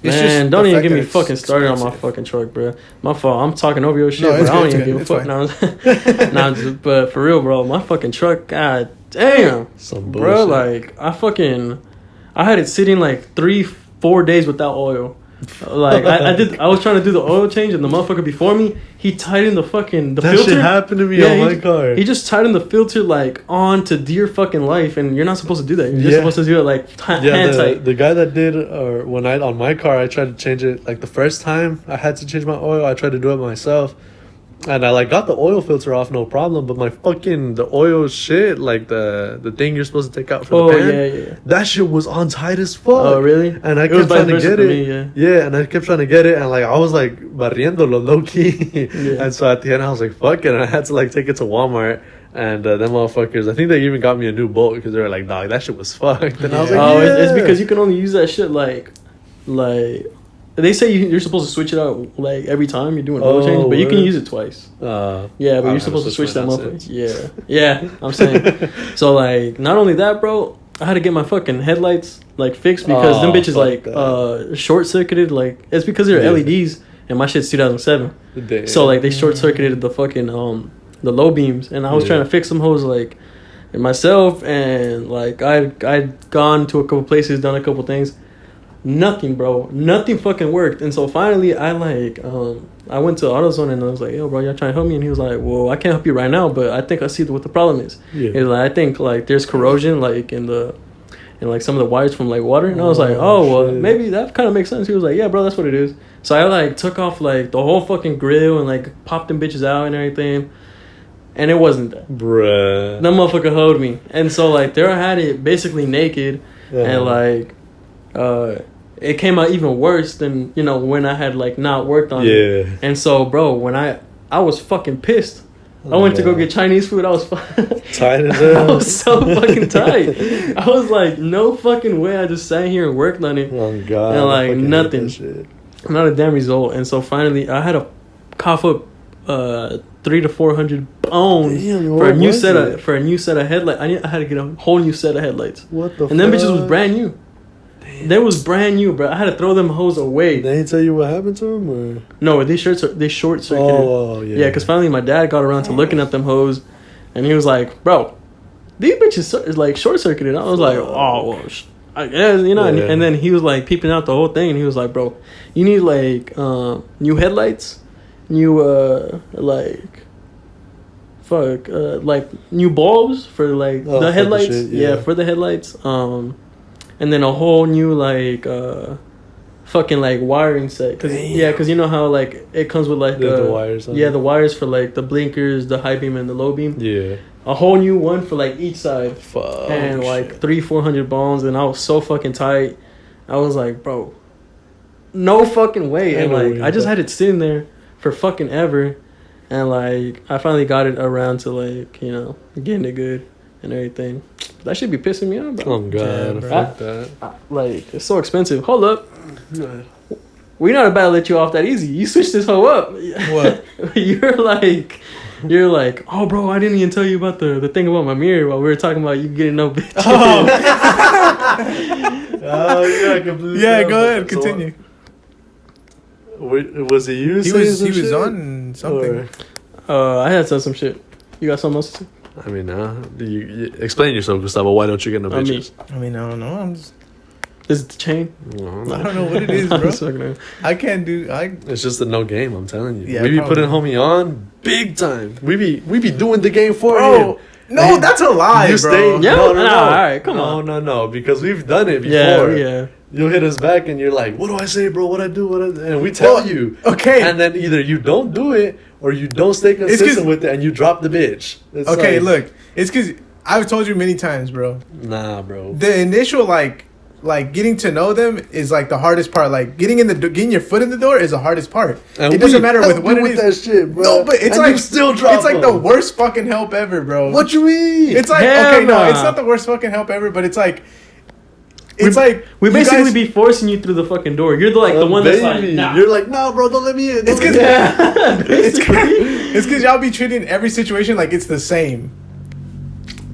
man, don't even get me fucking started on my fucking truck, bro. My fault. I'm talking over your shit, but I don't even give a fuck now. But for real, bro, my fucking truck, god damn, some bullshit. Bro. Like I had it sitting like 3-4 days without oil. Like I was trying to do the oil change, and the motherfucker before me, he tightened the filter. That shit happened to me on my car. He just tightened the filter like on to dear fucking life, and you're not supposed to do that. You're just supposed to do it like hand tight. The guy that did, or when on my car, I tried to change it. Like the first time I had to change my oil, I tried to do it myself. And I like got the oil filter off, no problem. But my the oil shit, like the thing you're supposed to take out for the pan, that shit was on tight as fuck. Oh really? And I kept trying to get it. And I kept trying to get it, and like I was like barriéndolo low key. And so at the end I was like, fuck it, and I had to like take it to Walmart. And them motherfuckers, I think they even got me a new bolt because they were like, dog, that shit was fucked. And I was like, it's because you can only use that shit like. They say you're supposed to switch it out like every time you're doing oil change, but you can use it twice. But you're supposed to switch that motherfucker. Yeah, I'm saying. So like, not only that, bro, I had to get my fucking headlights like fixed because them bitches like short circuited. Like it's because they're LEDs, and my shit's 2007. Damn. So like they short circuited the fucking the low beams, and I was trying to fix them hoes like myself, and like I'd gone to a couple places, done a couple things. Nothing, bro. Nothing fucking worked. And so finally, I went to AutoZone, and I was like, yo, bro, y'all trying to help me? And he was like, well, I can't help you right now, but I think I see what the problem is. He's like, I think like there's corrosion like in like some of the wires from like water. And I was like, oh, well, maybe that kind of makes sense. He was like, yeah, bro, that's what it is. So I like took off like the whole fucking grill and like popped them bitches out and everything. And it wasn't that. Bruh. That motherfucker hoed me. And so like there I had it basically naked, and like it came out even worse than, when I had like not worked on it. And so, bro, when I was fucking pissed. I went to go get Chinese food. I was tight as hell. I was so fucking tight. I was like, no fucking way. I just sat here and worked on it. Oh God. And like nothing. Not a damn result. And so finally, I had to cough up 300 to 400 bones for a new set of headlights. I had to get a whole new set of headlights. What the? And them bitches was brand new. They was brand new, bro. I had to throw them hoes away. They didn't tell you what happened to them, or no? They short circuited. Oh yeah. Yeah, because finally my dad got around to looking at them hoes, and he was like, "Bro, these bitches is like short circuited." I was like, "Oh, well, I guess And then he was like peeping out the whole thing, and he was like, "Bro, you need like new headlights, new like new bulbs for like the headlights. Shit, for the headlights. And then a whole new like fucking like wiring set, because you know how like it comes with like the wires the wires for like the blinkers, the high beam, and the low beam. A whole new one for like each side. Fuck, and like 300-400 bones, and I was so fucking tight. I was like, bro, no fucking way. And like I just had it sitting there for fucking ever, and like I finally got it around to like getting it good. and everything. That should be pissing me off, bro. Oh God, Yeah, fuck that. Like, it's so expensive. Hold up. We're not about to let you off that easy. You switched this hoe up. What? You're like, oh, bro, I didn't even tell you about the thing about my mirror while we were talking about you getting no bitch. Oh, Yeah, completely. yeah. Go ahead. Continue. Was it you? He saying was some shit? on something. Or- I had said some shit. You got something else to say? I mean, you explain yourself, Gustavo. Why don't you get no I mean- bitches? I mean, I don't know. I'm just. Is it the chain? I don't know what it is, I'm bro. sucking it. I can't do. It's just a no game. I'm telling you. Yeah, we be probably. putting homie on big time. We be doing the game for Bro, him. no, that's a lie, You bro. stay. Yeah? No, Nah, all right, come on. No, because we've done it Yeah, before. yeah. You'll hit us back and you're like, "What do I say, bro? What I do? And we tell Well, you. okay. And then either you don't do it or you don't stay 'cause- consistent with it and you drop the bitch. It's Okay, like, look, it's because I've told you many times, bro. Nah, bro. The initial like getting to know them is like the hardest part. Like getting your foot in the door is the hardest part. And it doesn't we matter with help what you it with is. that shit, bro. No, but it's And like you still drop it's like the them. worst fucking help ever, bro. What you mean? It's like Hell okay, no, nah. it's not the worst fucking help ever, but it's like We you basically guys- be forcing you through the fucking door. You're the one that's like, nah. You're like, nah, bro, don't let me in. It's because Yeah. it's because y'all be treating every situation like it's the same.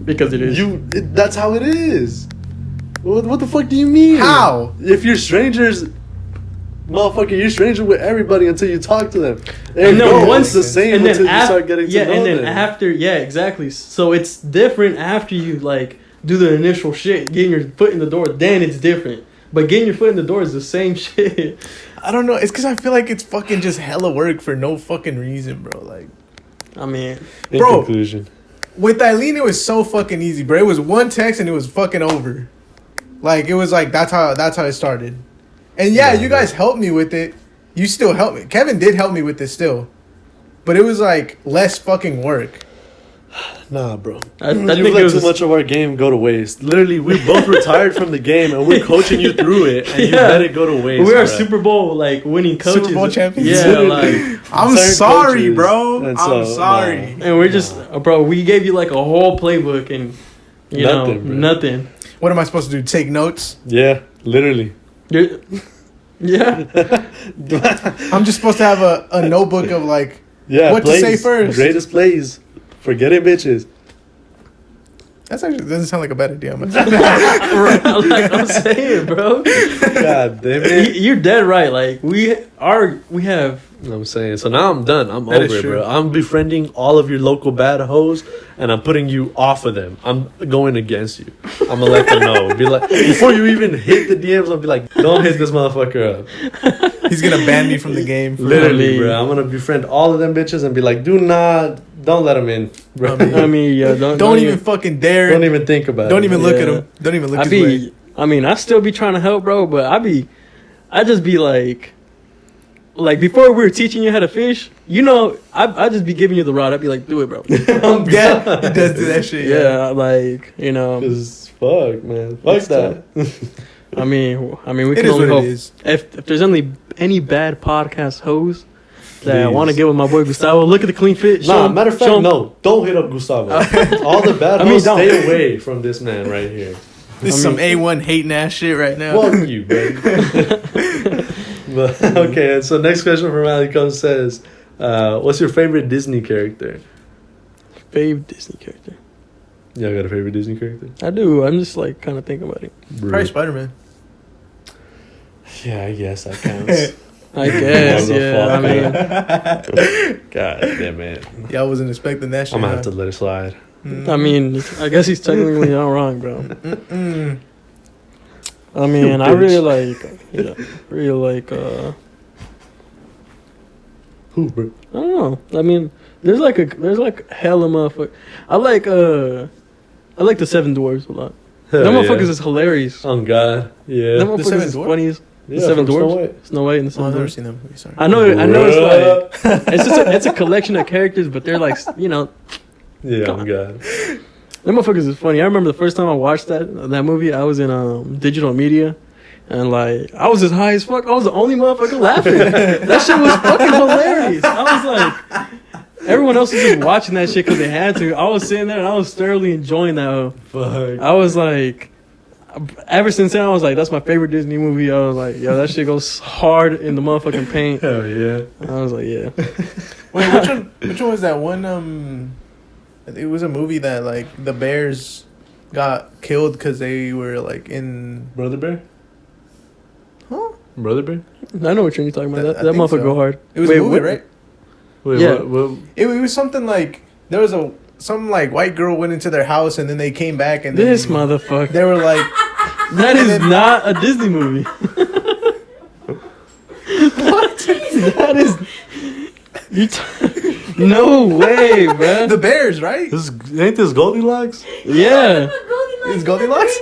Because it is. That's how it is. What the fuck do you mean? How? If you're strangers, motherfucker, you're stranger with everybody until you talk to them. And then once the same and then until you af- start getting to yeah, know and then them. after, yeah, exactly. So it's different after you like do the initial shit, getting your foot in the door. Then it's different. But getting your foot in the door is the same shit. I don't know. It's because I feel like it's fucking just hella work for no fucking reason, bro. Like I mean, In bro. conclusion, with Eileen, it was so fucking easy, bro. It was one text and it was fucking over. Like it was like that's how it started. And yeah, you guys helped me with it. You still helped me. Kevin did help me with this still, but it was like less fucking work. nah, bro. I You've think it let was too much of our game go to waste. Literally, we both retired from the game, and we're coaching you through it, and you Yeah. let it go to waste. we are bruh. Super Bowl like winning coaches. Super Bowl champions. Yeah, Literally. like, I'm Certain sorry, coaches. bro. And I'm so, sorry. nah. and we're just, bro. We gave you like a whole playbook, and you Nothing, bro. know, nothing. What am I supposed to do? Take notes? Yeah, literally. You're, yeah. I'm just supposed to have a notebook of like Yeah, What to say first? Greatest plays. Forget it, bitches. that's actually doesn't sound like a bad idea. Like I'm saying, bro. God damn it. You're dead right. Like we have. I'm saying. So now I'm done. I'm That is over it, true. bro. I'm befriending all of your local bad hoes, and I'm putting you off of them. I'm going against you. I'm gonna let them know. Be like, before you even hit the DMs, I'll be like, don't hit this motherfucker up. He's gonna ban me from the game. Literally, bro. I'm gonna befriend all of them bitches and be like, don't let them in, bro. I mean, yeah. Don't even fucking dare. Don't even think about it. Don't even look at Yeah. him. Don't even look I his way. be. I mean, I still be trying to help, bro. But I just be like before we were teaching you how to fish, you know, I just be giving you the rod. I'd be like, do it, bro. Yeah, he does do that shit. Yeah, like you know. Cause fuck, man. Fuck It's that. I mean, we It can is only what hope. it is. If there's any bad podcast hosts that Please. want to get with my boy Gustavo, look at the clean fit. Nah, show him- matter of show fact, him- no. Don't hit up Gustavo. All the bad I mean, hoes, don't. stay away from this man right here. This is some A1 hating ass shit right now. Fuck you, baby. But, okay, and so next question from Ali comes says, what's your favorite Disney character? Fave Disney character. Y'all got a favorite Disney character? I do. I'm just like kind of thinking about it. Probably Spider Man. Yeah, I guess that counts. I guess. Yeah. I mean, God damn it. Y'all wasn't expecting that shit. I'm gonna huh? have to let it slide. I mean, I guess he's technically not wrong, bro. I mean, You I really bitch. like, Who, bro? I don't know. I mean, there's like hella motherfucker. I like the Seven Dwarves a lot. Hell Them yeah. motherfuckers is hilarious. Oh, God. Yeah. Them motherfuckers Seven is Dwarfs? funniest. The Yeah, Seven from Snow Dwarves. White. Snow White and the Oh, Seven I've never Dwarves. seen that movie. Sorry. I know it's like it's a collection of characters, but they're like Yeah, Come oh, God. them motherfuckers is funny. I remember the first time I watched that movie, I was in digital media, and like I was as high as fuck. I was the only motherfucker laughing. That shit was fucking hilarious. I was like, Everyone else was just watching that shit because they had to. I was sitting there and I was thoroughly enjoying that. Hoe. Fuck. I was like, ever since then, I was like, that's my favorite Disney movie. I was like, yo, that shit goes hard in the motherfucking paint. Hell yeah. I was like, yeah. Wait, which one was that one? It was a movie that like the bears got killed because they were like in. Brother Bear? Huh? Brother Bear? I know what you're talking about. I That think motherfucker so. go hard. It was a movie, what? right? Wait, Yeah. what? It was something like there was some like white girl went into their house and then they came back and then This motherfucker. they were like, That is not a Disney movie. What? That is. No way, man. the bears, right? Ain't this Goldilocks? Yeah. Is Goldilocks?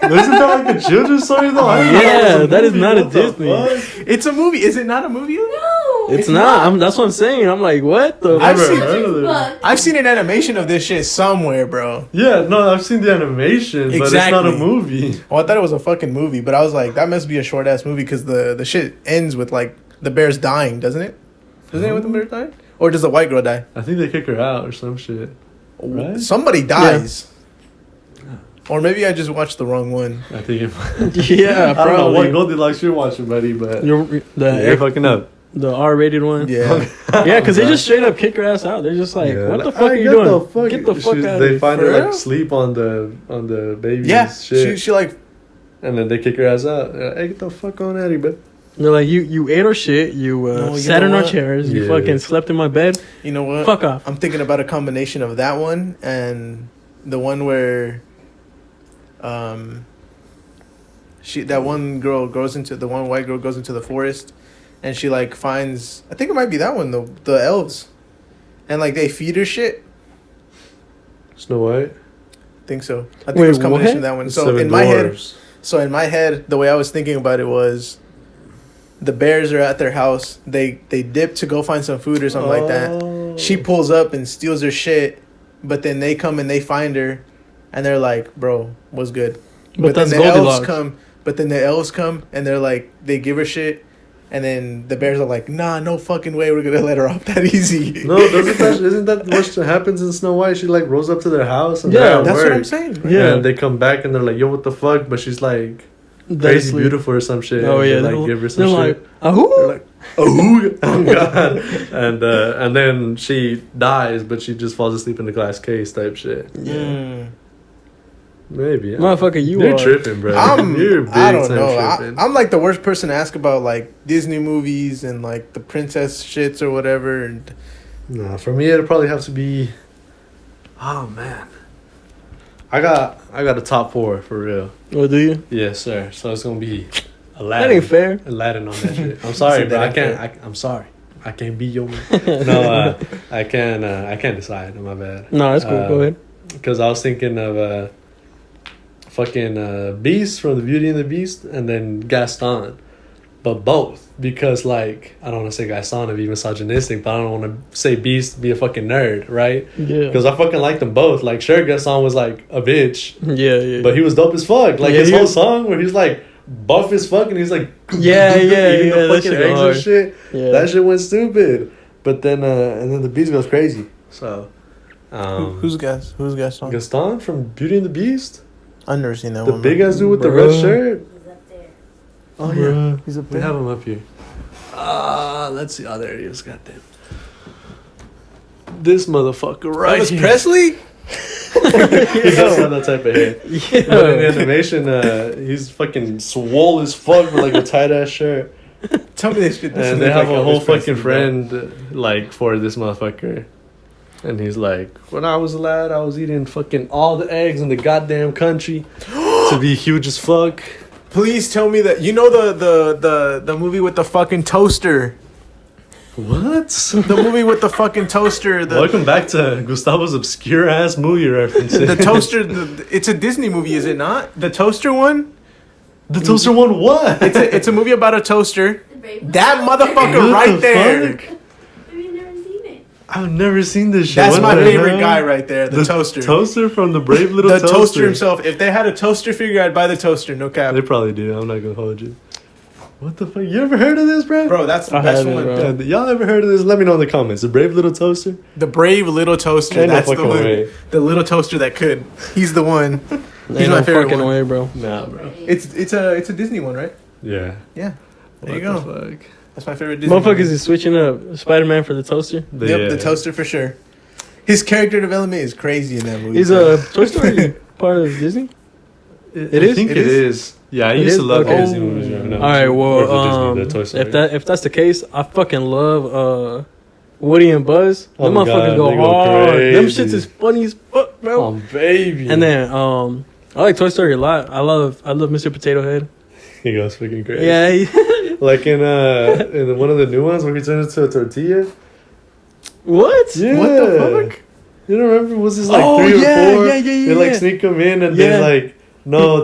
Isn't that like a children's story though? I didn't know it was Yeah, a that is movie. not a What the Disney. fuck? It's a movie. Is it not a movie? No. It's not. That's what I'm saying. I'm like, what the? I've Never seen- heard of it. Fuck. I've seen an animation of this shit somewhere, bro. Yeah, no, I've seen the animation, but it's not a Exactly. movie. Oh, I thought it was a fucking movie, but I was like, that must be a short ass movie because the shit ends with like the bears dying, doesn't it? Doesn't it with the bears dying? Or does the white girl die? I think they kick her out or some shit. Right? Somebody dies. Or maybe I just watched the wrong one. I think it, Yeah, I don't know probably. what Goldilocks you're watching, buddy, but You're, you're fucking up. the R-rated one. Yeah. Yeah, because they just straight up kick her ass out. They're just like, Yeah. what the Like, fuck are you get doing? the fuck- Get the fuck she's- out of They here. find For her like real? sleep on the baby's Yeah. shit, She like, and then they kick her ass out. Hey, get the fuck on out of here, bro. They're like, you ate our shit. You No, you sat know in our what? chairs. You Yeah. fucking slept in my bed. you know what? Fuck off. I'm thinking about a combination of that one and the one where, that one white girl goes into the forest, and she like finds. I think it might be that one, the elves, and like they feed her shit. Snow White. I think so. I think Wait, it was a combination what? of that one. The So Seven in my head, Dwarfs. the way I was thinking about it was, the bears are at their house. They dip to go find some food or something like that. Oh. She pulls up and steals her shit, but then they come and they find her, and they're like, "Bro, what's good?" But that's then the elves Goldilocks. come. But then the elves come and they're like, they give her shit, and then the bears are like, "Nah, no fucking way, we're gonna let her off that easy." No, isn't that what happens in Snow White? She like rolls up to their house and Yeah, they're at that's what work. I'm saying. Yeah. And they come back and they're like, "Yo, what the fuck?" But she's like They're crazy asleep. beautiful or some shit. Oh and yeah, they, like give her some they're shit. like, ahoo. They're like, "Oh, oh god!" And then she dies, but she just falls asleep in the glass case type shit. Mm. Maybe, Motherfucker, you're are tripping, bro. I'm. You're big I don't time know. tripping. I'm like the worst person to ask about like Disney movies and like the princess shits or whatever. And Nah, for me it'd probably have to be. Oh man, I got a top 4 for real. Oh, do you? Yes, sir. So it's gonna be That Aladdin. ain't fair. Aladdin on that shit. I'm sorry, Said bro. that I can't. ain't I'm sorry. I can't be your man. No, I can't. I can't decide. My bad. No, that's cool. Go ahead. Because I was thinking of fucking Beast from the Beauty and the Beast, and then Gaston, but both because like I don't want to say Gaston to be misogynistic, but I don't want to say Beast be a fucking nerd, right? Yeah. Because I fucking like them both. Like sure, Gaston was like a bitch, Yeah. but he was dope as fuck. Like Yeah, his he whole was- song where he's like buff as fuck and he's like Yeah, eating that the fucking shit eggs hard. and shit. Yeah. That shit went stupid. But then and then the Beast goes crazy. So who's Gaston? Gaston from Beauty and the Beast, I've never seen that the one. big ass dude with the Bruh. red shirt. He's up there. Oh Bruh. yeah, He's up we there. have him up here. Let's see. Oh, there he is. Goddamn. This motherfucker right Elvis here. Presley. He does have that type of hair. But in the Yeah. animation, he's fucking swole as fuck with like a tight ass shirt. Tell me this shit. doesn't And they look have like a whole Elvis Presley, fucking bro. friend like for this motherfucker. And he's like, when I was a lad, I was eating fucking all the eggs in the goddamn country to be huge as fuck. Please tell me that you know the movie with the fucking toaster. What? The movie with the fucking toaster. The Welcome back to Gustavo's obscure ass movie references. the toaster. It's a Disney movie, is it not? The toaster one. The toaster one. What? It's a movie about a toaster. The Brave That Little Toaster. motherfucker What right the there. fuck? Have you never seen it? I've never seen this shit. That's What my the favorite hell? guy right there. The toaster. Toaster from the Brave Little The Toaster. toaster himself. If they had a toaster figure, I'd buy the toaster. No cap. They probably do. I'm not gonna hold you. What the fuck? You ever heard of this, bro? Bro, that's the I best haven't, one. bro. Y'all ever heard of this? Let me know in the comments. The Brave Little Toaster. The Brave Little Toaster. Ain't no That's the fucking one. way. The little toaster that could. He's the one. He's Ain't my no favorite fucking one. way, bro. Nah, bro. It's a Disney one, right? Yeah. Yeah. There you What go. the fuck? That's my favorite Disney. Motherfuckers movie. is switching up Spider-Man for the toaster. Yep, the toaster for sure. His character development is crazy in that movie. He's a Toy Story part of Disney. It is? I think It it is? is. Yeah, I It used to is? love Okay. Disney movies growing up. All right, Or well, the Disney, the Toy Story. if that's the case, I fucking love Woody and Buzz. Oh Them my motherfuckers God, go they go hard. Them crazy. shits is funny as fuck, bro. Oh, baby. And then I like Toy Story a lot. I love Mr. Potato Head. he goes freaking crazy. Yeah, he- Like in one of the new ones where he turns into a tortilla. what? Yeah. What the fuck? You don't remember? Was this like Oh, 3 or yeah, 4? yeah, They like yeah. sneak him in and Yeah. they like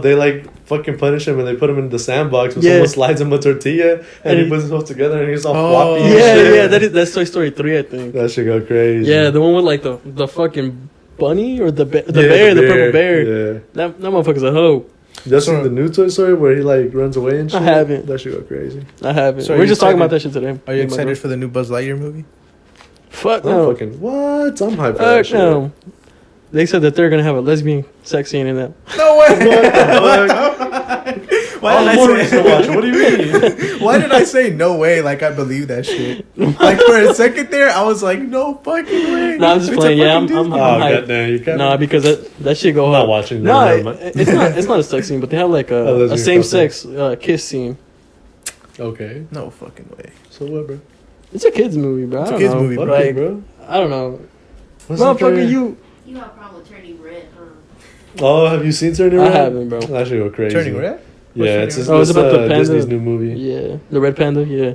they like fucking punish him and they put him in the sandbox. But Yeah. someone slides him a tortilla and And he he- puts himself together and he's all Oh. floppy. and Yeah, shit. yeah. That's Toy Story 3, I think. That should go crazy. Yeah, the one with like the fucking bunny or the Yeah, bear, the purple bear. Yeah. That motherfucker's a hoe. Just So- in the new Toy Story where he like runs away and shit. I haven't. That should go crazy. I haven't. So are We're you just talking about excited- that shit today. Are you Me and my excited girl. for the new Buzz Lightyear movie? Fuck I'm no. fucking what? I'm hyped for that Fuck shit. no. They said that they're gonna have a lesbian sex scene in that. No way. Why did I say- watch? What do you mean? Why did I say no way? Like I believe that shit. Like for a second there, I was like, no fucking way. No, I'm just It's a playing. Yeah, fucking I'm Disney. Oh hyped. goddamn! You can't. Nah, because that shit go I'm hard. not watching that. No, Never mind. it's not a sex scene, but they have like A a lesbian same sex kiss scene. Okay. No fucking way. So what, bro? It's a kids movie, bro. It's I a don't kids know. movie, Fuck bro. it, Like, bro. I don't know. What's the Motherfucker, trailer? you. You have a problem with turning red, huh? Oh, have you seen Turning I Red? haven't, bro. That should go crazy. Turning red? What's Yeah, Turning it's Red? just Oh, it's about the panda? Disney's new movie. Yeah, the red panda. Yeah,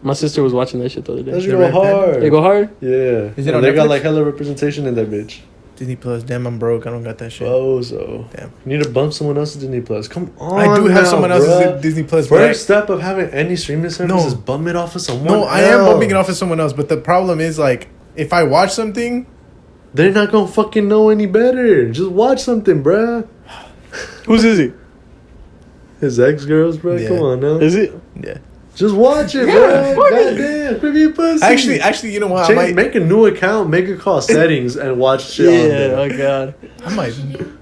my sister was watching that shit the other That day. should The go Red Panda? hard. They go hard. Yeah. Is it And on they got Netflix? like hella representation in that bitch. Disney Plus. Damn, I'm broke. I don't got that shit. Oh, so Damn. you need to bump someone else's Disney Plus. Come on, I do have now, someone else's bruh. Disney Plus. But First step of having any streaming service No. is bum it off of someone. no, I am else. bumping it off of someone else. But the problem is, like, if I watch something, They're not gonna fucking know any better. Just watch something, bruh. Whose is it? His ex girls, bruh. Yeah. Come on now. Is it? yeah. Just watch it, Yeah, bruh. fuck it. Goddamn, quit being pussy. Actually, you know what? I might. Make a new account, make a call settings, and watch shit on Yeah. there. Oh god. I might. What you do?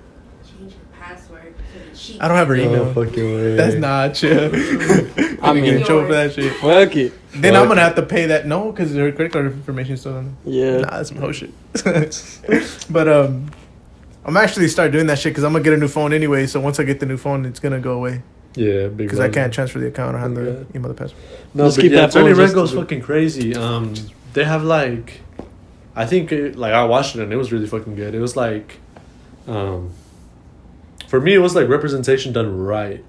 Change the password so that she I don't have her No email. fucking way. That's not chill. I I'm mean- getting in trouble for that shit. Fuck it. Then Fuck I'm gonna it. have to pay that. No, because her credit card information is still on. Yeah. Nah, that's some whole shit. But I'm actually start doing that shit because I'm gonna get a new phone anyway. So once I get the new phone, it's gonna go away Yeah, big. because I brother. can't transfer the account or have Yeah. the email the password. No, Just but keep yeah, that phone Turning Red just goes to- fucking crazy. They have like, I think like I watched it and it was really fucking good. It was like, for me it was like representation done right,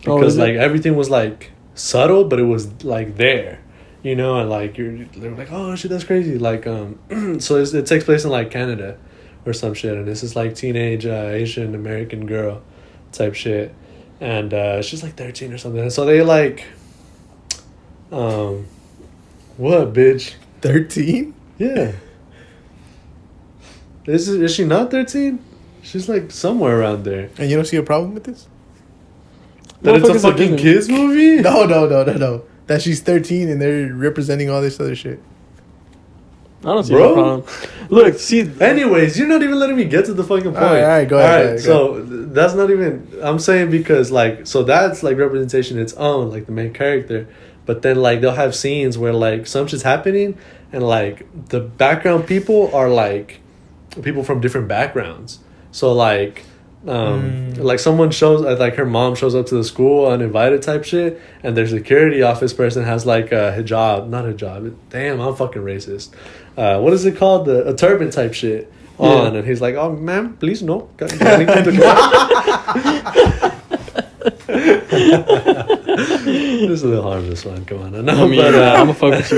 Oh, because is it? like everything was like subtle, but it was like there, you know, and like they were like, oh shit, that's crazy. Like so it takes place in like Canada, or some shit, and this is like teenage Asian American girl, type shit, and she's like 13 or something, and so they like, what bitch. 13? Yeah. Is she not 13? She's like somewhere around there. And you don't see a problem with this? That it's a Motherfuckers are fucking Disney. kids movie? No. That she's 13 and they're representing all this other shit. I don't see Bro. no problem. Look, see. Anyways, you're not even letting me get to the fucking point. All right, go ahead, Alright, go ahead, so that's not even. I'm saying because like, so that's like representation its own, like the main character. But then like they'll have scenes where like some shit's happening, and like the background people are like people from different backgrounds. So like. Like someone shows like her mom shows up to the school uninvited type shit, and their security office person has like a not hijab, damn, I'm fucking racist, what is it called, a turban type shit on, and he's like, oh ma'am, please no. This is a little harmless one, come on, I know, I mean, but I'm gonna fuck with you.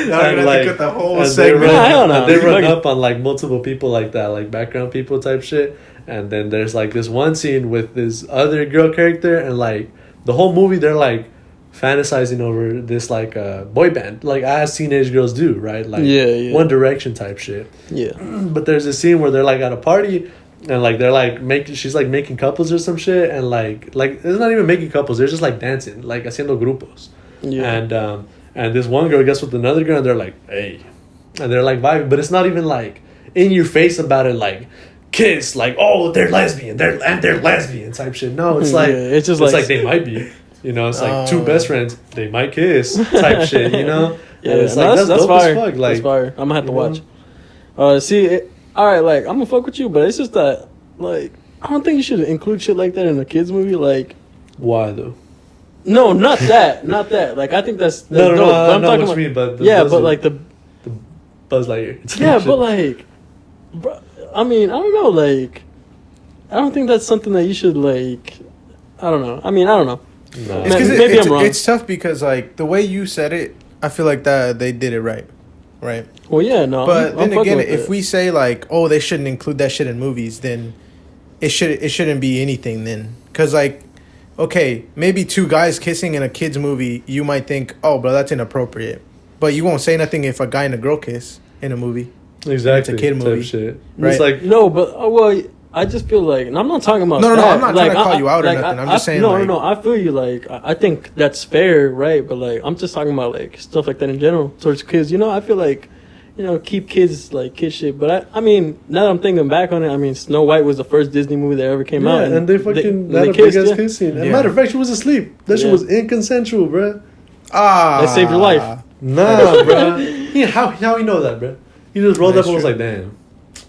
Now we're gonna have to cut the whole and segment. They run, Hell no. and they run Fuck it. up on like multiple people like that, like background people type shit. And then there's like this one scene with this other girl character, and like the whole movie they're like fantasizing over this like boy band, like as teenage girls do, right? Like Yeah. One Direction type shit. Yeah. But there's a scene where they're like at a party, and like they're like making, she's like making couples or some shit, and like it's not even making couples, they're just like dancing, like haciendo grupos. Yeah. And this one girl gets with another girl, and they're like, hey, and they're like vibing, but it's not even like in your face about it, like kiss, like, oh, they're lesbian, they're lesbian type shit. No, it's like it's just like they might be, you know, it's like two best friends, they might kiss type shit, you know. Yeah, and it's like that's dope fire. as fuck. Like, that's fire. I'm gonna have to you watch. know? All right, like I'm gonna fuck with you, but it's just that, like, I don't think you should include shit like that in a kids movie. Like, why though? no, not that, not that. Like, I think that's No, dope. But I'm talking about me, but but like the Buzz Lightyear. yeah, but like, bro, I mean, I don't know, like, I don't think that's something that you should like. I don't know. I mean, I don't know. No. It's 'cause Maybe I'm wrong. It's tough because like the way you said it, I feel like that they did it right. Well, yeah, no. But I'm then fucking again, with if it. we say like, oh, they shouldn't include that shit in movies, then it shouldn't be anything then. Cause like, okay, maybe two guys kissing in a kids movie, you might think, oh, bro, that's inappropriate. But you won't say nothing if a guy and a girl kiss in a movie. Exactly. It's a kid type movie. shit. Right. It's like No, but well, I just feel like, and I'm not talking about No, that. I'm not like, trying to call you out or like, nothing. I'm just saying, No, like- no, I feel you. Like, I think that's fair, right? But like, I'm just talking about like stuff like that in general towards kids. You know, I feel like, you know, keep kids like kid shit. But I mean, now that I'm thinking back on it, I mean, Snow White was the first Disney movie that ever came out, and they fucking they had a big kissed, ass yeah. kiss scene. And Yeah. matter of fact, she was asleep. That shit Yeah. was inconsensual, bruh. Ah, That saved your life. Nah, bruh. How he know that, bruh? He just rolled That's up and was true. like, damn,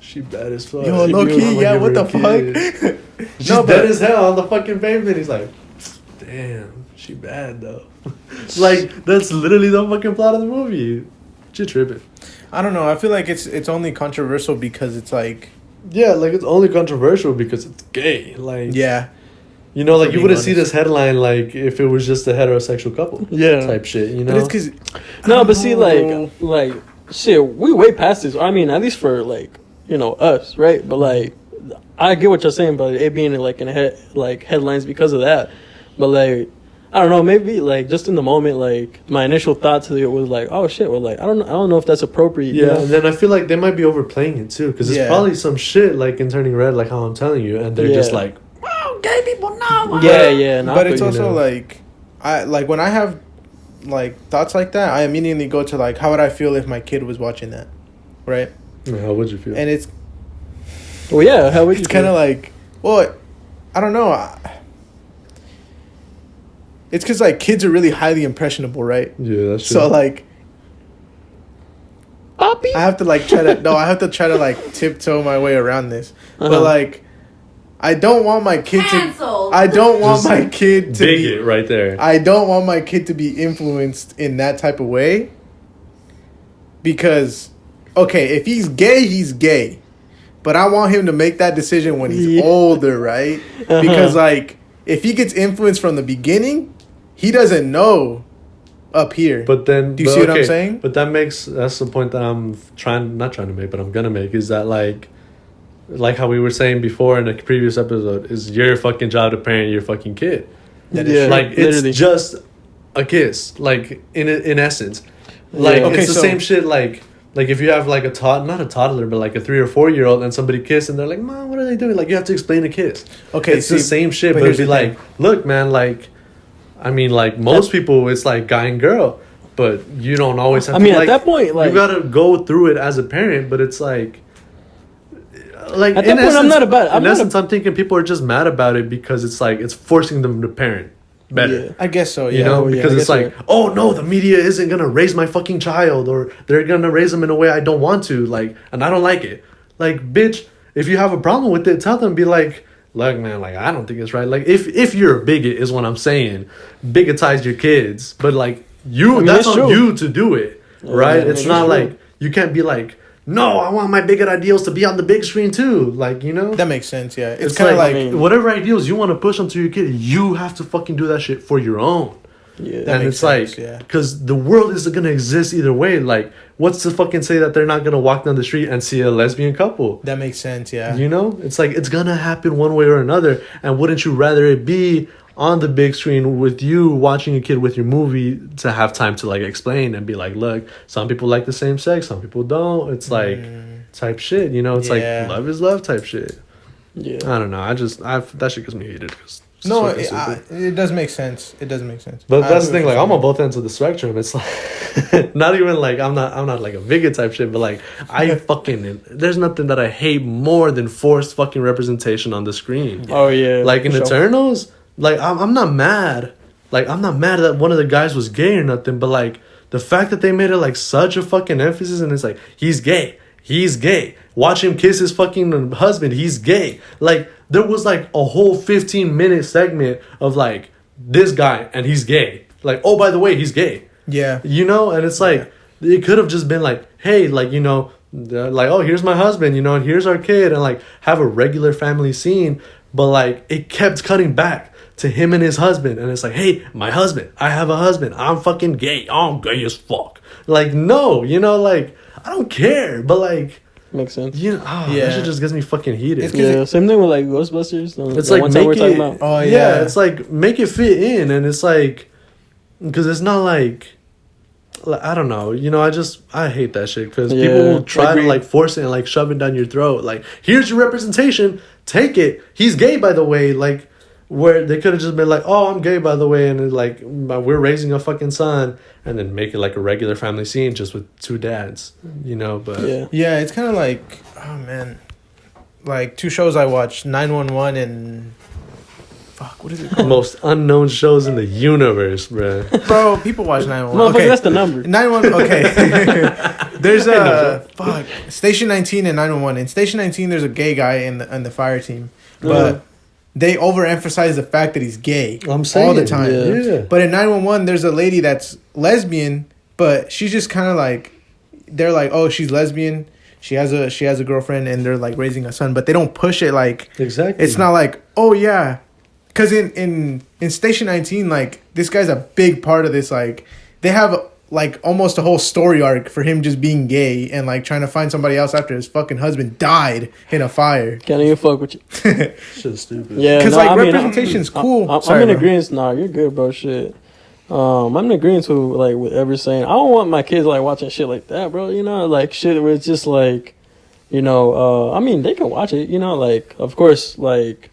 she bad as fuck. Yo, She low knew key, I'ma yeah. give What her the a kiss. fuck? She's No, dead but- as hell on the fucking pavement. He's like, damn, she bad though. Like that's literally the fucking plot of the movie. She tripping. I don't know. I feel like it's only controversial because it's like, Yeah, like it's only controversial because it's gay. Like yeah, you know, like For you being wouldn't see honest. this headline like if it was just a heterosexual couple. Yeah. Type shit. You know. but it's because No, but see, like shit, we way past this. I mean, at least for like, you know, us, right? But like, I get what you're saying, but it being like in headlines because of that. But like, I don't know, maybe like just in the moment, like my initial thought to it was like, oh shit, well, like I don't know if that's appropriate. Yeah, you know? and then I feel like they might be overplaying it too, because it's Yeah. probably some shit like in Turning Red, like how I'm telling you, and they're just Yeah. like, "Wow, gay people know." Yeah. No, but I it's feel you. also know. like, I like when I have like thoughts like that, I immediately go to like, how would I feel if my kid was watching that, right? How would you feel? And it's Well, yeah, how would you? it's kind of like, well, I don't know. It's because like kids are really highly impressionable, right? Yeah, that's true. So like, Poppy. I have to like try to I have to try to like tiptoe my way around this. Uh-huh. But like, I don't want my kid to. Canceled. I don't want Just my kid to Big be. it right there. I don't want my kid to be influenced in that type of way. Because, okay, if he's gay, he's gay. But I want him to make that decision when he's Yeah. older, right? Because, like, if he gets influenced from the beginning, he doesn't know up here. But then, Do you see what I'm saying? But that's the point that I'm not trying to make, but I'm gonna make is that like how we were saying before in a previous episode, is your fucking job to parent your fucking kid. That is Yeah. true. Like it's literally. just a kiss, like in essence, like Yeah. Okay, it's the so- same shit. Like if you have like not a toddler, but like a 3 or 4 year old, and somebody kiss, and they're like, "Mom, what are they doing?" Like you have to explain a kiss. Okay, It's the see, same shit, but but it'd here's be the like, look, man, like, I mean, like most people, it's like guy and girl, but you don't always have. I mean, to, at that point, like you gotta go through it as a parent, but it's like At that point, I'm not about it. I'm in not essence, I'm thinking people are just mad about it because it's like it's forcing them to parent better. Yeah. I guess so, yeah. You know, yeah, because I it's guess like, oh no, the media isn't gonna raise my fucking child, or they're gonna raise them in a way I don't want to, like, and I don't like it. Like, bitch, if you have a problem with it, tell them, be like, look, man, like, I don't think it's right. Like, if you're a bigot, is what I'm saying, bigotize your kids, but like, I mean, that's that's on true. you to do it, right? I mean, It's that's not true. like you can't be like, no, I want my bigot ideals to be on the big screen too, like, you know. That makes sense, yeah. It's It's kind of like, I mean- whatever ideals you want to push onto your kid, you have to fucking do that shit for your own. Yeah. That And makes it's sense, like, yeah. because the world isn't gonna exist either way. Like, what's to fucking say that they're not gonna walk down the street and see a lesbian couple? that makes sense, yeah. You know, it's like it's gonna happen one way or another. And wouldn't you rather it be on the big screen with you watching a kid with your movie to have time to like explain and be like, look, some people like the same sex, some people don't. It's like type shit. You know, it's Yeah. like love is love type shit. Yeah. I don't know. That shit gets me heated. Cause it's No, fucking stupid. it does make sense. It does make sense. But I that's the agree thing. with Like, you. I'm on both ends of the spectrum. It's like not even like I'm not like a bigot type shit. But like I fucking there's nothing that I hate more than forced fucking representation on the screen. Oh yeah. Like in For sure. Eternals, like I'm not mad. Like I'm not mad that one of the guys was gay or nothing. But like the fact that they made it like such a fucking emphasis, and it's like he's gay. He's gay. Watch him kiss his fucking husband. He's gay. Like, there was like a whole 15-minute segment of like this guy and he's gay. Like, oh, by the way, he's gay. Yeah. You know? And it's like, it could have just been like, hey, like, you know, like, oh, here's my husband, you know, and here's our kid. And like, have a regular family scene. But like, it kept cutting back to him and his husband. And it's like, hey, my husband. I have a husband. I'm fucking gay. I'm gay as fuck. Like, no, you know, like, I don't care, but like, makes sense. you know, that shit just gets me fucking heated. It's Yeah, same thing with like Ghostbusters. It's the like one time make we're talking it, about. Oh, yeah, yeah. it's like make it fit in, and it's like, because it's not like I don't know, you know, I hate that shit because people Yeah, will try to agreed. like force it and like shove it down your throat. Like, here's your representation, take it. He's gay, by the way. Like, where they could have just been like, oh, I'm gay, by the way, and it's like we're raising a fucking son, and then make it like a regular family scene just with two dads, you know. But Yeah. Yeah, it's kind of like, oh man, like two shows I watched, 911 and fuck, what is it called? most unknown shows in the universe, bruh. Bro, people watch 911. Motherfucker, Okay, that's the number. 911. Okay, there's a fuck Station 19 and 911. In Station 19, there's a gay guy in the fire team, but they overemphasize the fact that he's gay. I'm saying all the time. Yeah. But in 911, there's a lady that's lesbian, but she's just kind of like, they're like, oh, she's lesbian. She has a girlfriend, and they're like raising a son, but they don't push it like Exactly. it's not like, oh yeah, because in Station 19, like this guy's a big part of this. Like they have like almost a whole story arc for him just being gay and like trying to find somebody else after his fucking husband died in a fire. Can't even fuck with you. Shit's stupid. Yeah, Because no, like I mean, representation's cool. I'm Sorry, in bro. agreement. Nah, you're good, bro. Shit. I'm in agreement with like with ever saying. I don't want my kids like watching shit like that, bro. You know, like shit where it's just like, you know, I mean, they can watch it. You know, like of course, like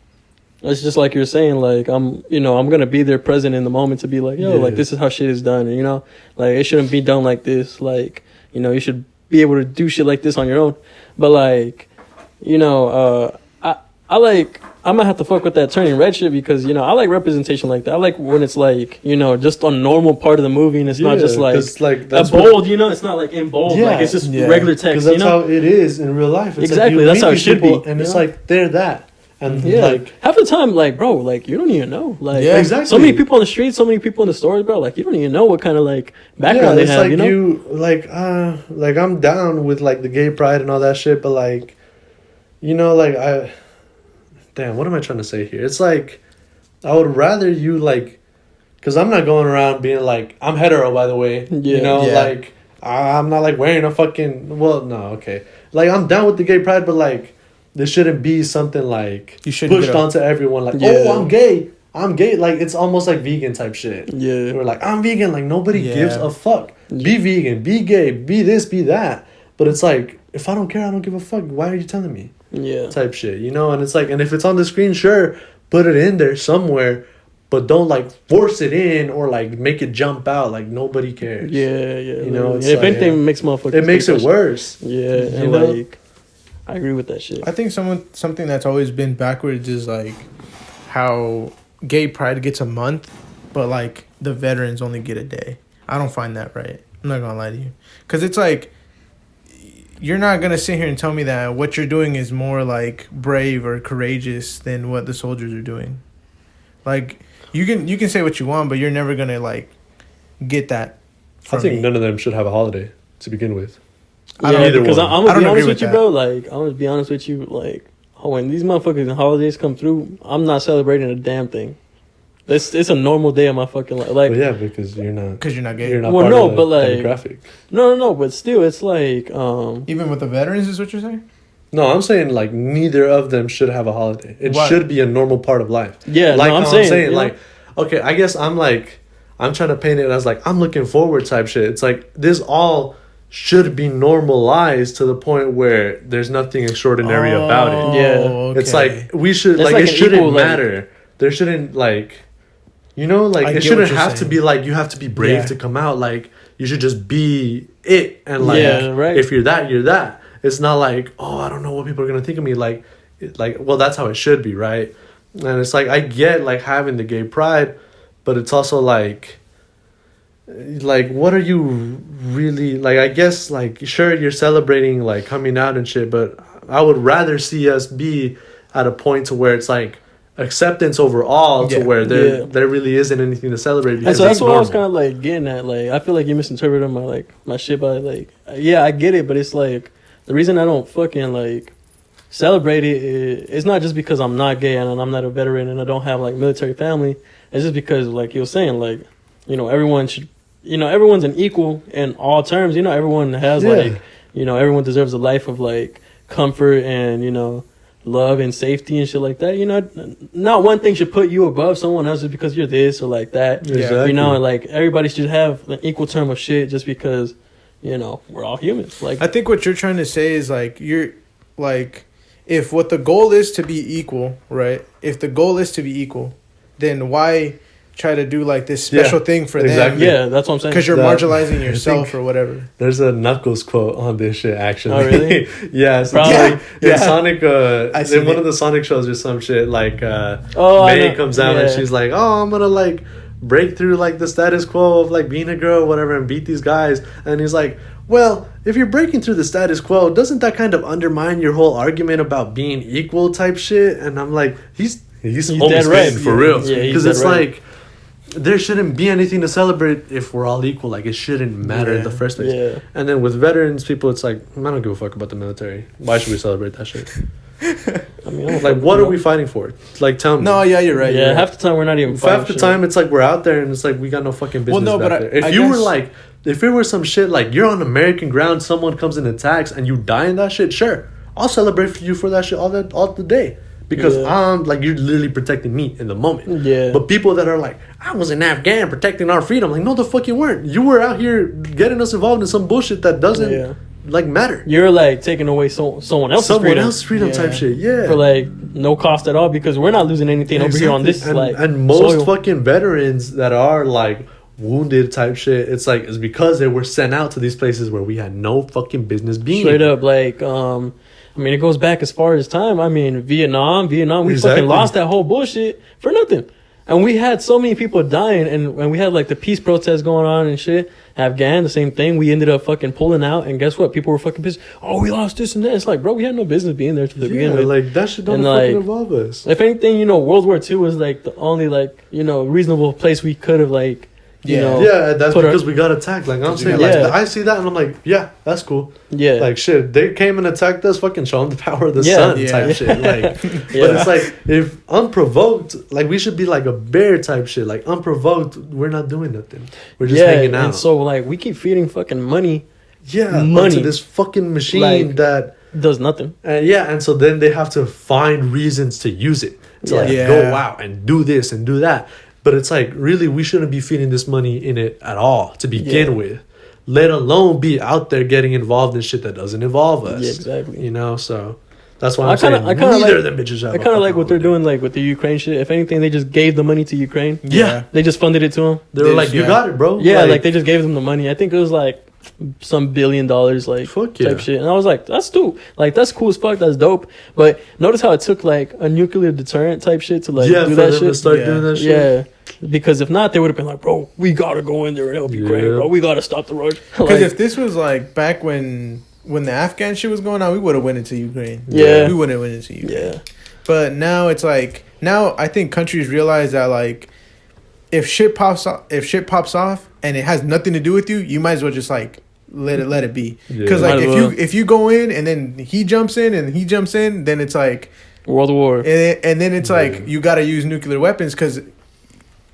it's just like you're saying. Like I'm gonna be there present in the moment to be like, yo, like this is how shit is done. And, you know, like it shouldn't be done like this. Like, you know, you should be able to do shit like this on your own. But like, you know, I like. I'm gonna have to fuck with that turning red shit because, you know, I like representation like that. I like when it's like, you know, just a normal part of the movie and it's not just like, 'cause, like, a that's bold, you know, it's not like in bold, like it's just regular text, Because you that's know? how it is in real life. It's Exactly, like you that's meet how it these should people be, and you it's know? like they're that, and Yeah, like half the time, like, bro, like you don't even know, like, Yeah, exactly. so many people on the street, so many people in the stores, bro, like you don't even know what kind of like background they it's have, like you know? like I'm down with like the gay pride and all that shit, but like, you know, like what am I trying to say here? It's like I would rather you like, because I'm not going around being like I'm hetero, by the way. Yeah. You know, Yeah. like I'm not like wearing a fucking like I'm down with the gay pride, but like there shouldn't be something like You shouldn't pushed get a- onto everyone like, Yeah. oh, I'm gay. Like it's almost like vegan type shit. Yeah. We're like, I'm vegan. Like nobody Yeah. gives a fuck. Be vegan, be gay, be this, be that. But it's like, if I don't care, I don't give a fuck. Why are you telling me? Yeah. Type shit, you know? And it's like, and if it's on the screen, sure, put it in there somewhere, but don't like force it in or like make it jump out. Like nobody cares. Yeah, You know, it's and if like, anything, it makes motherfuckers. It makes think it that worse. shit- Yeah, You and know? like, I agree with that shit. I think something that's always been backwards is like how gay pride gets a month, but like the veterans only get a day. I don't find that right. I'm not gonna lie to you, because it's like you're not gonna sit here and tell me that what you're doing is more like brave or courageous than what the soldiers are doing. Like you can say what you want, but you're never gonna like get that. I From think me. none of them should have a holiday to begin with. I don't- Yeah, either because one. I'm I gonna don't be agree honest with with you, that. bro. Like, I'm gonna be honest with you. Like, when these motherfucking holidays come through, I'm not celebrating a damn thing. It's a normal day of my fucking life. Like, Well, yeah, because you're not. Because you're not gay. You're not Well, part no, of the but, like- demographic. no, but still, it's like, Even with the veterans, is what you're saying? No, I'm saying like neither of them should have a holiday. It Why? should be a normal part of life. Yeah, like no, I'm how saying, you like, okay, I guess I'm trying to paint it as like I'm looking forward type shit. It's like this all should be normalized to the point where there's nothing extraordinary about it. Yeah. It's like we should That's like like it an shouldn't equal, like- matter. There shouldn't like, you know, like I it get shouldn't what you're have to saying. be like you have to be brave Yeah. to come out. Like you should just be it, and like Yeah, right. if you're that, you're that. It's not like, oh, I don't know what people are gonna think of me. Like well, that's how it should be, right? And it's like I get like having the gay pride, but it's also like what are you really like? I guess like sure you're celebrating like coming out and shit, but I would rather see us be at a point to where it's like acceptance overall to Yeah. where Yeah. there really isn't anything to celebrate. And Because so that's it's what I was normal. kind of like getting at. Like, I feel like you misinterpreted my shit by like, yeah, I get it, but it's like the reason I don't fucking like celebrate it. It's not just because I'm not gay and I'm not a veteran and I don't have like military family. It's just because like you were saying, like, you know, everyone should, you know, everyone's an equal in all terms. You know, everyone has Yeah. like, you know, everyone deserves a life of like comfort and, you know, love and safety and shit like that. You know, not one thing should put you above someone else just because you're this or like that. Exactly. You know, like everybody should have an equal term of shit just because, you know, we're all humans. Like, I think what you're trying to say is like you're like if what the goal is to be equal, right? If the goal is to be equal, then why try to do like this special Yeah, thing for exactly. them? yeah, that's what I'm saying. Because you're That- marginalizing I yourself think- or whatever. There's a Knuckles quote on this shit actually. Oh, really? Yeah, it's Probably. like Yeah. in Sonic I in seen one it. of the Sonic shows or some shit like Oh, I May know. comes out and Yeah. she's like, "Oh, I'm going to like break through like the status quo of like being a girl or whatever and beat these guys." And he's like, "Well, if you're breaking through the status quo, doesn't that kind of undermine your whole argument about being equal type shit?" And I'm like, he's He's almost dead right. for real. Yeah, he's Because dead it's right. like there shouldn't be anything to celebrate if we're all equal. Like it shouldn't matter in Yeah. the first place. Yeah. And then with veterans people, it's like I don't give a fuck about the military. Why should we celebrate that shit? I mean, I don't Like fucking what know. are we fighting for? Like tell me. No, yeah, you're right. Yeah, you're right. half the time we're not even Half fighting the shit. time it's like we're out there and it's like we got no fucking business Well, no, back but there. If I you were guess- like, if it were some shit like you're on American ground, someone comes and attacks and you die in that shit, sure, I'll celebrate for you for that shit all the day because Yeah. I'm like you're literally protecting me in the moment. Yeah. But people that are like, I was in Afghan protecting our freedom, like no, the fuck you weren't. You were out here getting us involved in some bullshit that doesn't Yeah. like matter. You're like taking away someone else's Someone freedom else's freedom type Yeah. shit. Yeah. for like no cost at all because we're not losing anything over here on this Exactly. like and most soil. fucking veterans that are like wounded type shit, it's like it's because they were sent out to these places where we had no fucking business being. Straight up, like, I mean, it goes back as far as time. I mean, Vietnam, we Exactly. fucking lost that whole bullshit for nothing. And we had so many people dying, and we had like the peace protests going on and shit. Afghan, the same thing. We ended up fucking pulling out, and guess what? People were fucking pissed. Oh, we lost this and that. It's like, bro, we had no business being there to begin Yeah, with. like that shit don't And, fucking like, involve us. If anything, you know, World War II was like the only like, you know, reasonable place we could have like, you Yeah. know, Yeah, that's put our- because we got attacked. Like I'm saying, got- like Yeah. I see that and I'm like, yeah, that's cool. yeah, Like shit, they came and attacked us. Fucking show them the power of the Yeah. sun Yeah. type shit. Like, but Yeah. it's like if unprovoked, like we should be like a bear type shit. Like unprovoked, we're not doing nothing. We're just hanging out. And so like we keep feeding fucking money, yeah, money. onto this fucking machine Like- that. does nothing. Yeah, and so then they have to find reasons to use it to like Yeah. go out and do this and do that. But it's like really we shouldn't be feeding this money in it at all to begin Yeah. with, let alone be out there getting involved in shit that doesn't involve us. Yeah, exactly. You know, so that's why I I'm kinda- saying I kinda neither like- of them bitches have. I kind of like what they're doing, like with the Ukraine shit. If anything, they just gave the money to Ukraine. Yeah, They just funded it to them. they were They like, just- "You yeah. got it, bro." Yeah, like they just gave them the money. I think it was like some $1 billion, like Fuck type yeah. shit. And I was like, that's cool. Like that's cool as fuck. That's dope. But notice how it took like a nuclear deterrent type shit to like yeah, do for that them to shit. start Yeah. doing that shit. Yeah, because if not, they would have been like, bro, we gotta go in there and help Ukraine, Yeah. bro. We gotta stop the road. Because Like, if this was like back when the Afghan shit was going on, we would have went into Ukraine. Yeah. we wouldn't have went into Ukraine. yeah, But now it's like I think countries realize that like if shit pops off and it has nothing to do with you, you might as well just like let it be. Yeah. Because like Might as well. if you go in and then he jumps in and he jumps in, then it's like World War. and then it's Yeah. like you got to use nuclear weapons because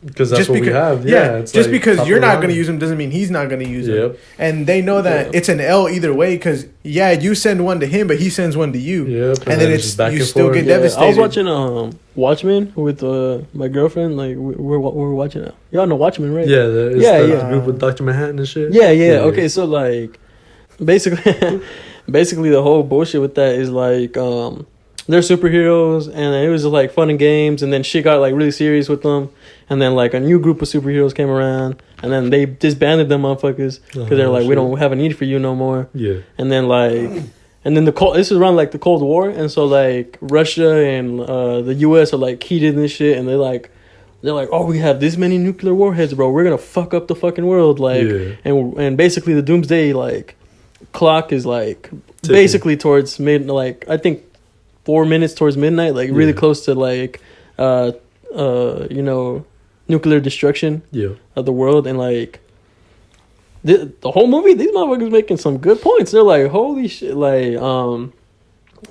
Because that's what we have. Yeah, it's just like because top you're of the not line. going to use them doesn't mean he's not going to use them. Yep. And they know that Yeah. it's an L either way because you send one to him, but he sends one to you. Yep. And then it's it's just back you and still forth. get Yeah, I was devastated. watching Watchmen with my girlfriend. Like we're watching it. Y'all know Watchmen, right? Yeah, it's Yeah, the yeah. group with Dr. Manhattan and shit. Yeah. Okay, so like basically, basically the whole bullshit with that is like they're superheroes, and it was just like fun and games, and then shit got like really serious with them, and then like a new group of superheroes came around, and then they disbanded them motherfuckers because they're like, we don't have a need for you no more. Yeah. And then like, and then this is around like the Cold War, and so like Russia and the U.S. are like heated in this shit, and they're like, oh, we have this many nuclear warheads, bro. We're gonna fuck up the fucking world, like, and basically the doomsday like clock is like basically towards like I think 4 minutes towards midnight, like really close to like nuclear destruction of the world. And like the whole movie, these motherfuckers making some good points. They're like, holy shit, like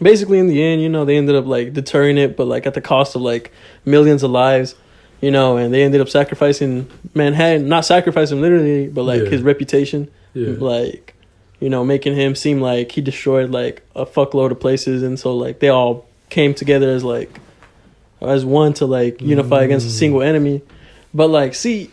basically in the end, they ended up like deterring it, but like at the cost of like millions of lives, and they ended up sacrificing Manhattan, not sacrificing literally, but like his reputation, like making him seem like he destroyed like a fuckload of places. And so like they all came together as like as one to like unify against a single enemy. But like, see,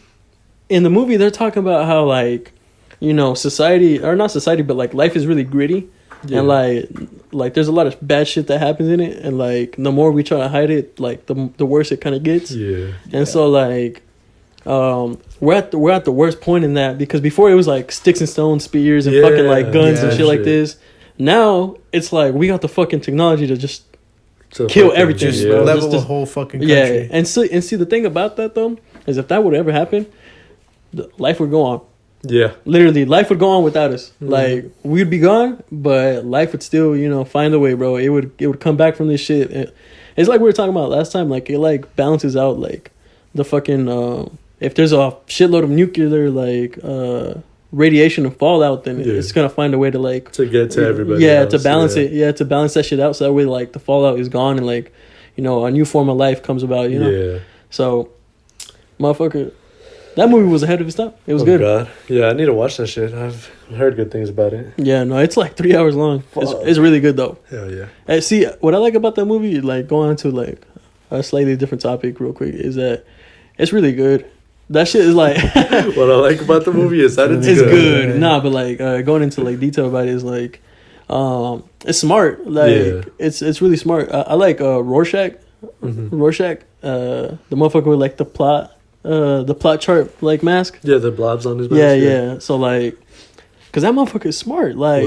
in the movie they're talking about how like society, or not society, but like life is really gritty, and like there's a lot of bad shit that happens in it, and like the more we try to hide it, like the worse it kind of gets. So like we're at the worst point in that, because before it was like sticks and stones, spears, and fucking like guns and shit like this. Now it's like we got the fucking technology to just kill everything, just bro. level the whole fucking country. Yeah, and see the thing about that though is, if that would ever happen, life would go on. Yeah, literally, life would go on without us. Like we'd be gone, but life would still find a way, bro. It would come back from this shit. It's like we were talking about last time. Like it like balances out like the fucking if there's a shitload of nuclear like radiation and fallout, then it's gonna find a way to like to get to everybody. To balance it. Yeah, to balance that shit out, so that way like the fallout is gone, and like a new form of life comes about. So, motherfucker, that movie was ahead of its time. It was good. God. Yeah, I need to watch that shit. I've heard good things about it. Yeah, no, it's like 3 hours long. It's really good though. Hell yeah. And see, what I like about that movie, like going on to like a slightly different topic real quick, is that it's really good. That shit is like what I like about the movie is that it's good. Nah, but like going into like detail about it is like it's smart. Like it's really smart. I like Rorschach. Rorschach, the motherfucker with like the plot chart like mask. Yeah, the blobs on his mask. Yeah. So like, cause that motherfucker is smart. Like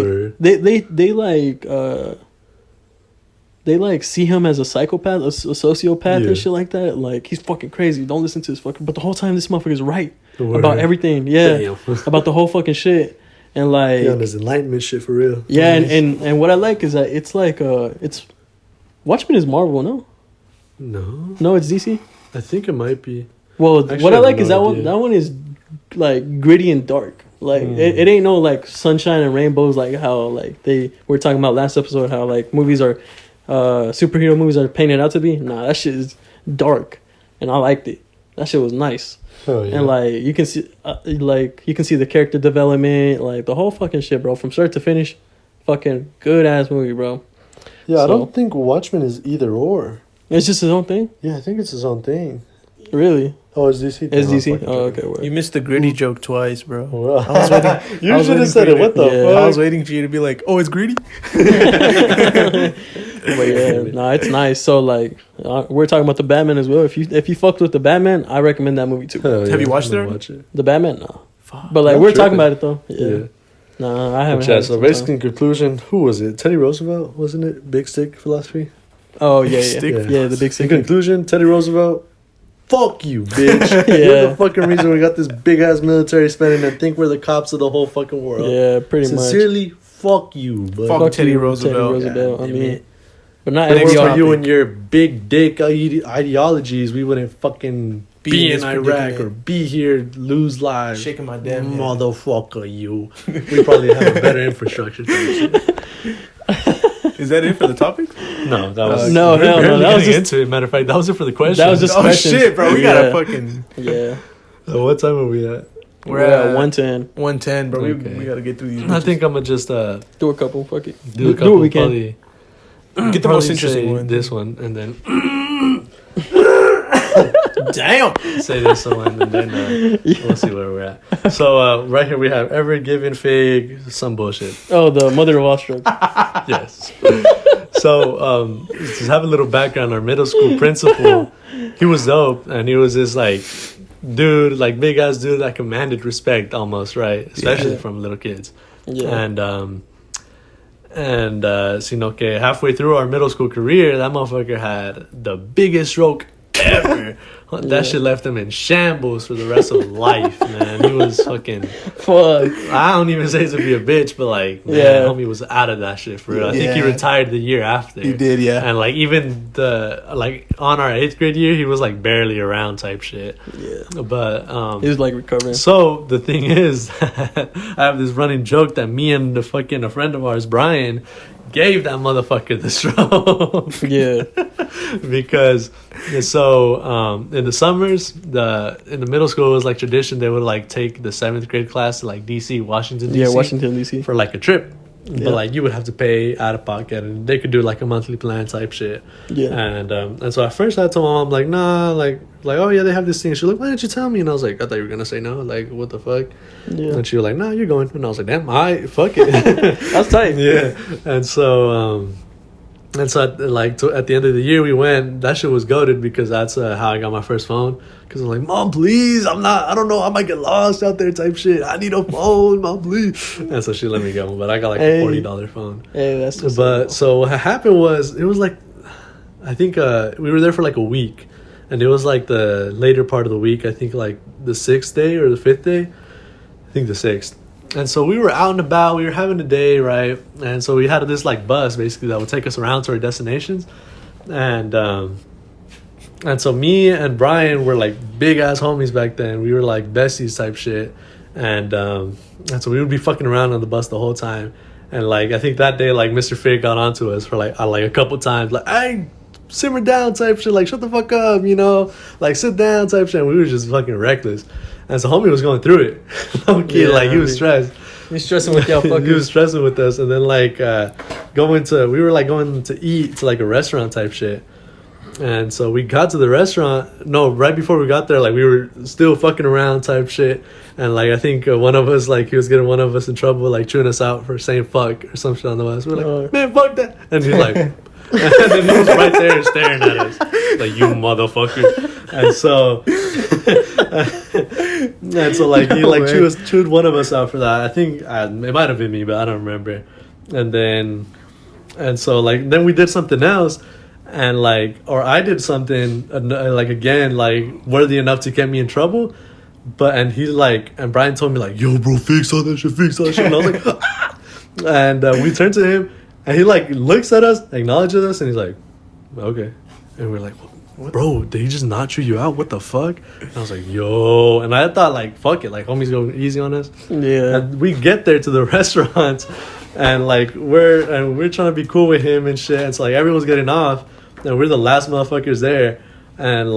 they like see him as a psychopath, a sociopath and shit like that. Like he's fucking crazy. Don't listen to this fucker. But the whole time this motherfucker is right about everything. Yeah, about the whole fucking shit. And like on his enlightenment shit for real. Yeah, and what I like is that it's like it's Watchmen is Marvel, no? No, it's DC. I think it might be. Well, actually, what I like is that one is like gritty and dark. Like it ain't no like sunshine and rainbows like how like they were talking about last episode, how like movies are superhero movies are painted out to be. Nah, that shit is dark, and I liked it. That shit was nice. Oh, yeah. And like you can see the character development, like the whole fucking shit, bro, from start to finish. Fucking good ass movie, bro. Yeah, I don't think Watchmen is either or. It's just his own thing. Yeah, I think it's his own thing. Really? Oh, it's DC. It's DC. Oh, okay. You missed the gritty joke twice, bro. Wow. I was waiting. You should have said it. What the fuck? I was waiting for you to be like, "Oh, it's gritty." But yeah, no, it's nice. So like, we're talking about the Batman as well. If you fucked with the Batman, I recommend that movie too. Have you watched it? Watch it. The Batman, no. But like, we're talking about it though. Yeah. No, I haven't. So basically, in conclusion, who was it? Teddy Roosevelt, wasn't it? Big stick philosophy. Oh yeah, the big stick. In conclusion, Teddy Roosevelt. Fuck you, bitch. You're the fucking reason we got this big ass military spending and think we're the cops of the whole fucking world. Yeah, pretty much. Sincerely, fuck you. But fuck Teddy Roosevelt. I mean, but not thanks for you and your big dick ideologies. We wouldn't fucking be in Iraq or be here, lose lives. Shaking my damn head. Motherfucker, you. We probably have a better infrastructure. Is that it for the topic? No, that was no. That was just into it. Matter of fact, that was it for the question. That was just questions. Shit, bro. We gotta fucking what time are we at? We're at 110. 110, bro. Okay. We gotta get through these. I think I'm gonna just do a couple. Fuck it. Do a couple. What we can. Get the most interesting one. This one, and then Damn. say this one, and then we'll see where we're at. So right here we have Ever Given Fig, some bullshit. Oh, the mother of all strokes. Yes. So just have a little background. Our middle school principal, he was dope, and he was this like dude, like big ass dude that commanded respect almost, right? Especially from little kids. Yeah. Sino que halfway through our middle school career, that motherfucker had the biggest stroke ever. That shit left him in shambles for the rest of life, man. He was fucking. Fuck. I don't even say to be a bitch, but like, man, homie was out of that shit for real. I think he retired the year after. He did, yeah. And like, even on our 8th grade year, he was like barely around type shit. Yeah. But he was like recovering. So the thing is, I have this running joke that me and a friend of ours, Brian, gave that motherfucker the stroke. Yeah. Because in the summers, in the middle school, it was like tradition, they would like take the 7th grade class to like DC, Washington DC. Yeah, Washington DC. For like a trip. Yeah. But like you would have to pay out of pocket, and they could do like a monthly plan type shit. Yeah. And so at first I told my mom like, nah, like oh yeah, they have this thing. She's like, why didn't you tell me? And I was like, I thought you were gonna say no. Like, what the fuck? Yeah. And she was like, nah, you're going. And I was like, damn, fuck it. That's tight. Yeah. And so at the end of the year we went. That shit was goated because that's how I got my first phone. Because I'm like, Mom, please, I don't know, I might get lost out there type shit. I need a phone, Mom, please. And so she let me go. But I got like a $40 phone. Hey, that's just But so what happened was, it was like, I think we were there for like a week. And it was like the later part of the week. I think like the 6th day or the 5th day. I think the 6th. And so we were out and about. We were having a day, right? And so we had this like bus basically that would take us around to our destinations. And so me and Brian were like big ass homies back then. We were like besties type shit. And so we would be fucking around on the bus the whole time. And like I think that day like Mr. Fig got onto us for like a couple times, like, hey, simmer down type shit, like shut the fuck up, you know, like sit down type shit. And we were just fucking reckless. And so homie was going through it. Okay, like he was stressed. He's stressing with y'all fuckers. He was stressing with us. And then like we were like going to eat to like a restaurant type shit. And so we got to the restaurant. No, right before we got there, like we were still fucking around type shit. And like I think one of us, like he was getting one of us in trouble, like chewing us out for saying fuck or some shit on the bus. We're like, man, fuck that. And he's like, and then he was right there staring at us, like, you motherfucker. And so like he like chewed one of us out for that. I think it might have been me, but I don't remember. And so like then we did something else. And like, or I did something like again, like worthy enough to get me in trouble. And Brian told me like, yo, bro, fix all that shit. And I was like, ah! And we turned to him, and he like looks at us, acknowledges us, and he's like, okay. And we're like, bro, did he just not chew you out? What the fuck? And I was like, yo. And I thought like, fuck it, like homies go easy on us. Yeah. And we get there to the restaurant, and like we're trying to be cool with him and shit. And so like everyone's getting off. And we're the last motherfuckers there. And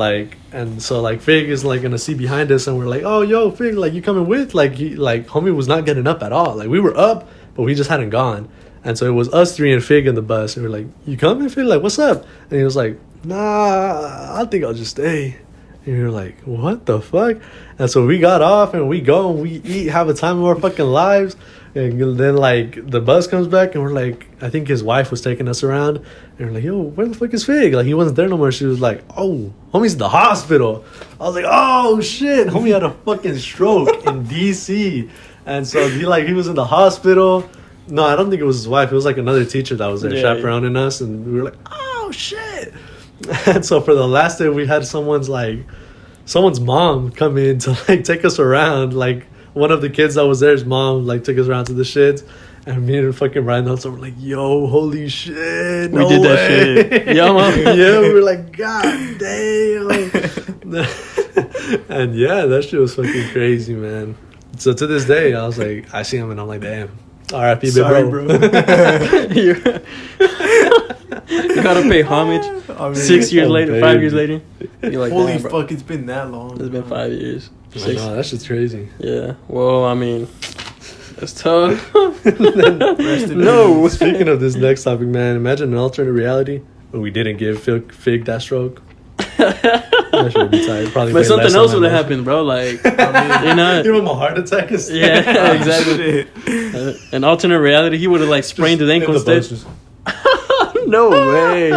so like Fig is like gonna see behind us, and we're like, oh yo, Fig, like you coming with? Like homie was not getting up at all. Like we were up, but we just hadn't gone. And so it was us three and Fig in the bus. And we're like, you coming, Fig? Like, what's up? And he was like, nah, I think I'll just stay. And we were like, what the fuck? And so we got off and we go and we eat, have a time of our fucking lives. And then like the bus comes back and we're like, I think his wife was taking us around, and we're like, yo, where the fuck is Fig? Like he wasn't there no more. She was like, oh, homie's in the hospital. I was like, oh shit, homie had a fucking stroke in DC. And so he was in the hospital. No, I don't think it was his wife. It was like another teacher that was there chaperoning us, and we were like, oh shit. And so for the last day, we had someone's mom come in to like take us around. Like one of the kids that was there's mom like took us around to the shits, and me and fucking Ryan Nelson were like, yo, holy shit, we did that shit. Yeah, man. Yeah, we were like, god damn. And yeah, that shit was fucking crazy, man. So to this day, I was like, I see him and I'm like, damn, R.I.P. big bro. You gotta pay homage. 6 years later, 5 years later, you're like, holy damn, fuck, it's been that long. It's been 5 years. I know, that shit's crazy. Yeah. Well, I mean, that's tough. No. Speaking of this next topic, man, imagine an alternate reality where we didn't give Fig that stroke. That shit would be tight. Probably But way something less else on would my have happened, bro. Like, you know, Give him a heart attack instead. yeah, exactly. An alternate reality, he would have like sprained his ankle instead. No way.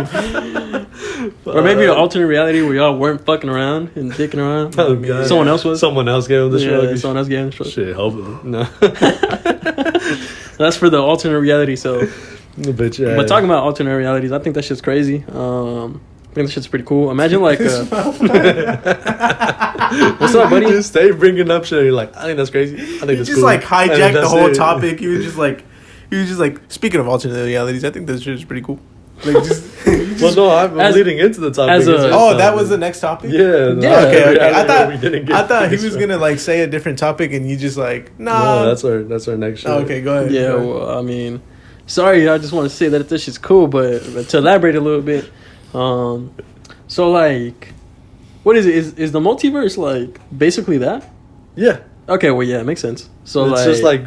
Or maybe an alternate reality where y'all weren't fucking around and dicking around. Oh, God. Someone else was. Someone else gave him the shrug. Yeah, someone else gave him the shrug. Shit, hopefully. No. That's for the alternate reality. So, But yeah. but talking about alternate realities, I think that shit's crazy. I think that shit's pretty cool. Imagine like, what's up, buddy? You stay bringing up shit. You're like, I think that's crazy. I think He that's just cool. like And hijacked the that's whole it. topic. He was just like, speaking of alternate realities, I think this shit is pretty cool. Like just. Well, no, I'm As- leading into the topic. as a- Oh, that was the next topic. Yeah. no, Yeah. Okay. reality I that we thought didn't get I thought he focused was on. gonna like say a different topic, and you just like No, nah. that's our next show. Oh, okay, go ahead. Yeah, Go ahead. well, I mean, sorry, I just want to say that this shit's cool, but to elaborate a little bit, so like, what is it? Is the multiverse like basically that? Yeah. Okay, well, yeah, it makes sense. So It's like, just like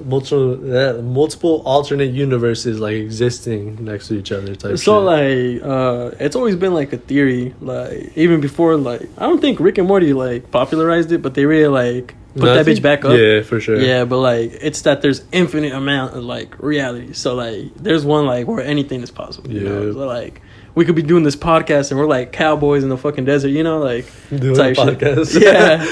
multiple alternate universes like existing next to each other type so shit. like, it's always been like a theory, like even before, like I don't think Rick and Morty like popularized it, but they really like put No, I that bitch think- back up. Yeah, for sure. Yeah, but like it's that there's infinite amount of like reality. So like there's one like where anything is possible. You know? Yeah. So, like we could be doing this podcast and we're like cowboys in the fucking desert. You know, like Doing a type shit. podcast. Yeah.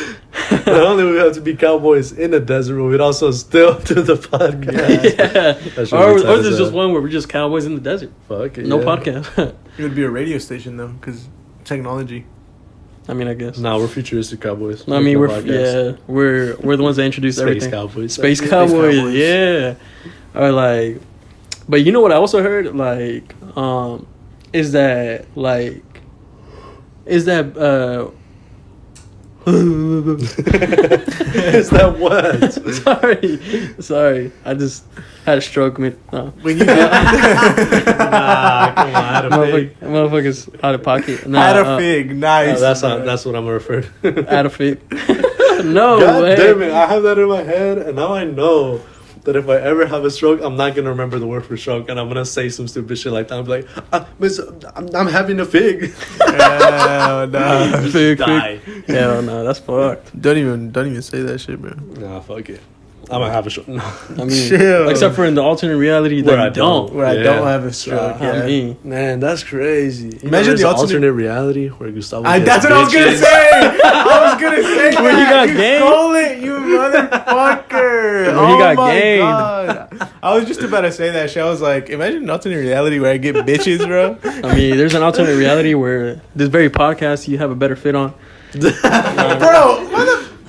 Not only would we have to be cowboys in the desert, but we'd also still do the podcast. Yeah. That should Or be tight as there's just hell. one where we're just cowboys in the desert. Fuck it. No yeah. podcast. It would be a radio station though, because technology. I mean, I guess. Nah, we're futuristic cowboys. I mean, No we're podcast. we're the ones that introduce Space everything. cowboys. Space Space cowboys, cowboys. yeah. Or like, but you know what I also heard? Like, is that Is that what? sorry. I just had a stroke. When you Nah, come on. I had a fig. Motherfuckers out of pocket. Nah, had a fig, nice. That's what I'm gonna refer to. Out of fig. No God way. damn it! I have that in my head, and now I know that if I ever have a stroke, I'm not gonna remember the word for stroke, and I'm gonna say some stupid shit like that. I'm like, miss, I'm having a fig. Hell no. Fig. Die. Hell no, that's fucked. Don't even say that shit, bro. Nah, fuck it. I'm gonna have a stroke. No. I mean, Chill. except for in the alternate reality that Where I you don't. Where I Yeah. don't have a stroke. I mean, Man, that's crazy. You Imagine there's the an alternate- alternate reality where Gustavo. That's what I was gonna bitches. say. I was gonna say Where he got you game? stole it, you motherfucker. Where he got my game. God. I was just about to say that shit. I was like, imagine an alternate reality where I get bitches, bro. I mean, there's an alternate reality where this very podcast you have a better fit on.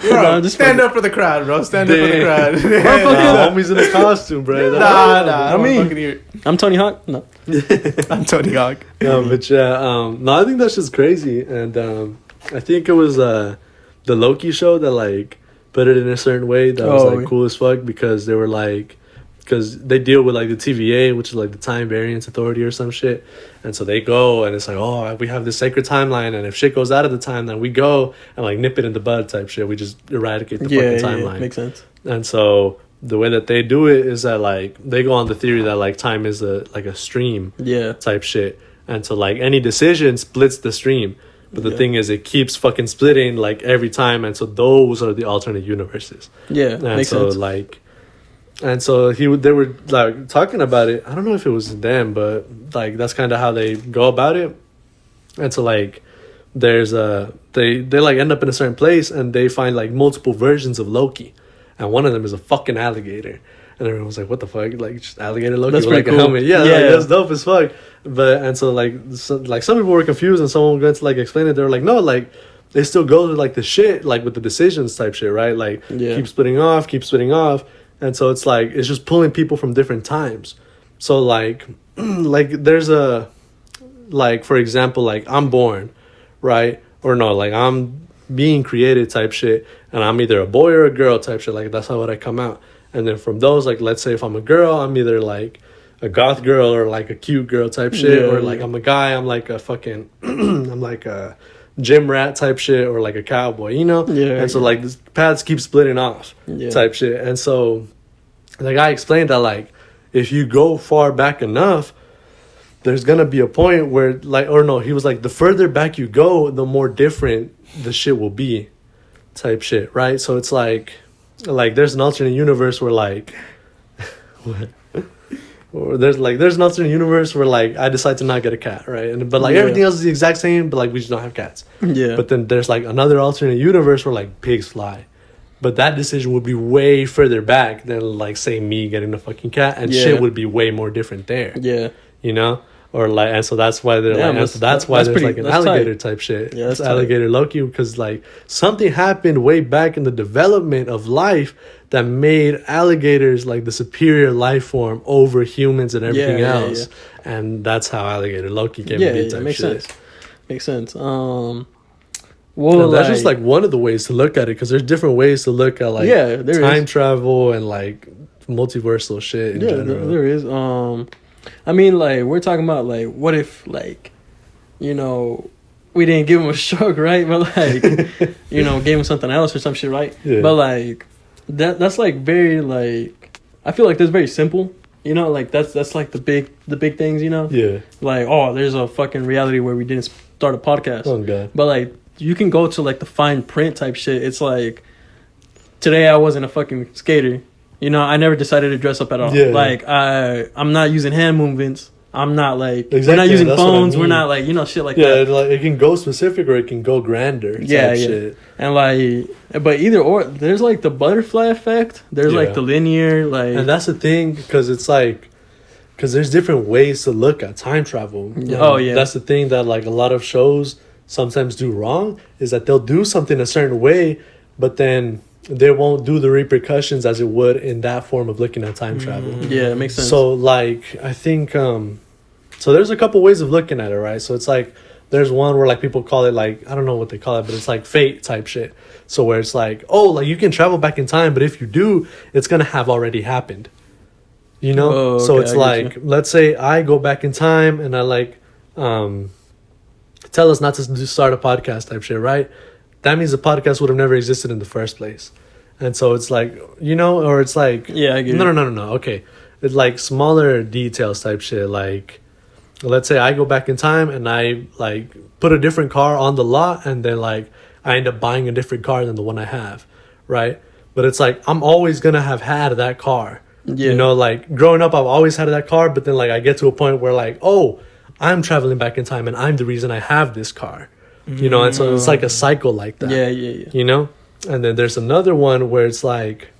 Bro, just stand up for the crowd, bro. Stand up for the crowd. Nah, homie's in a costume, bro. Nah, I I mean- mean, fucking hear it. I'm Tony Hawk. No. I'm Tony Hawk. No, but yeah, no, I think that's just crazy, and I think it was the Loki show that like put it in a certain way that was Oh, like yeah. cool as fuck because they were like, because they deal with like the TVA, which is like the Time Variance Authority or some shit, and so they go and it's like, oh, we have this sacred timeline, and if shit goes out of the timeline, we go and like nip it in the bud type shit. We just eradicate the Yeah, fucking yeah, timeline. makes sense. And so the way that they do it is that like they go on the theory that like time is a stream Yeah. type shit, and so like any decision splits the stream, but the Yeah. thing is it keeps fucking splitting like every time, and so those are the alternate universes. Yeah, And makes so sense. like, and so they were like talking about it. I don't know if it was them, but like that's kind of how they go about it. And so like there's they like end up in a certain place and they find like multiple versions of Loki, and one of them is a fucking alligator. And everyone was like, "What the fuck? Like just alligator Loki That's with like pretty a cool. helmet? Yeah, Yeah. like, that's dope as fuck." But and so like some people were confused, and someone went to like explain it. They were like, "No, like they still go to like the shit, like with the decisions type shit, right? Like Yeah. keep splitting off, and so it's like it's just pulling people from different times. So like like there's a like for example, like I'm born, right? Or no, like I'm being created type shit, and I'm either a boy or a girl type shit. Like that's how would I come out. And then from those, like let's say if I'm a girl, I'm either like a goth girl or like a cute girl type shit, Yeah, or like yeah. I'm a guy, I'm like a fucking I'm like a gym rat type shit, or like a cowboy, you know? Yeah, And so yeah. like the paths keep splitting off Yeah. type shit. And so the guy explained that like if you go far back enough, there's gonna be a point where like, or no, he was like, the further back you go, the more different the shit will be, type shit, right? So it's like there's an alternate universe where like, what? Or there's an alternate universe where like I decide to not get a cat, right? And but like everything else is the exact same, but like we just don't have cats. Yeah. But then there's like another alternate universe where like pigs fly. But that decision would be way further back than like say me getting a fucking cat, and shit would be way more different there. Yeah. You know? Or like, and so that's why they're like, and so that's why there's like an alligator type shit. Yeah, it's alligator Loki, because like something happened way back in the development of life that made alligators like the superior life form over humans and everything else. Yeah. And that's how alligator Loki came to be type makes shit. sense. Makes sense. Well, that's just like one of the ways to look at it, because there's different ways to look at like time travel and like multiversal shit in general. There is. I mean, like, we're talking about, like, what if, like, you know, we didn't give him a shark, right? But, like, you know, gave him something else or some shit, right? Yeah. But, like, that's, like, very, like, I feel like that's very simple. You know, like, that's like, the big things, you know? Yeah. Like, oh, there's a fucking reality where we didn't start a podcast. Oh, God. But, like, you can go to, like, the fine print type shit. It's, like, today I wasn't a fucking skater. You know, I never decided to dress up at all. Yeah. Like, I'm not using hand movements. I'm not, like... We're not using phones. We're not, like, you know, shit like that. Yeah, like, it can go specific or it can go grander. Yeah. Shit. And, like... But either or, there's, like, the butterfly effect. There's, like, the linear, like... And that's the thing, because it's, like... Because there's different ways to look at time travel. Oh, yeah. That's the thing that, like, a lot of shows sometimes do wrong, is that they'll do something a certain way, but then... they won't do the repercussions as it would in that form of looking at time travel. Yeah, it makes sense. So, like, I think... so there's a couple ways of looking at it, right? So it's like... There's one where, like, people call it, like... I don't know what they call it, but it's, like, fate type shit. So where it's like... Oh, like, you can travel back in time, but if you do, it's going to have already happened. You know? Oh, okay, so it's like... Let's say I go back in time and I, like... tell us not to start a podcast type shit, right? That means the podcast would have never existed in the first place. And so it's like, you know, or it's like... Yeah, I get it. No. Okay. It's like smaller details type shit. Like, let's say I go back in time and I, like, put a different car on the lot and then, like, I end up buying a different car than the one I have, right? But it's like, I'm always going to have had that car. Yeah. You know, like, growing up, I've always had that car. But then, like, I get to a point where, like, oh, I'm traveling back in time and I'm the reason I have this car. You know, and so it's like a cycle like that. Yeah. You know? And then there's another one where it's like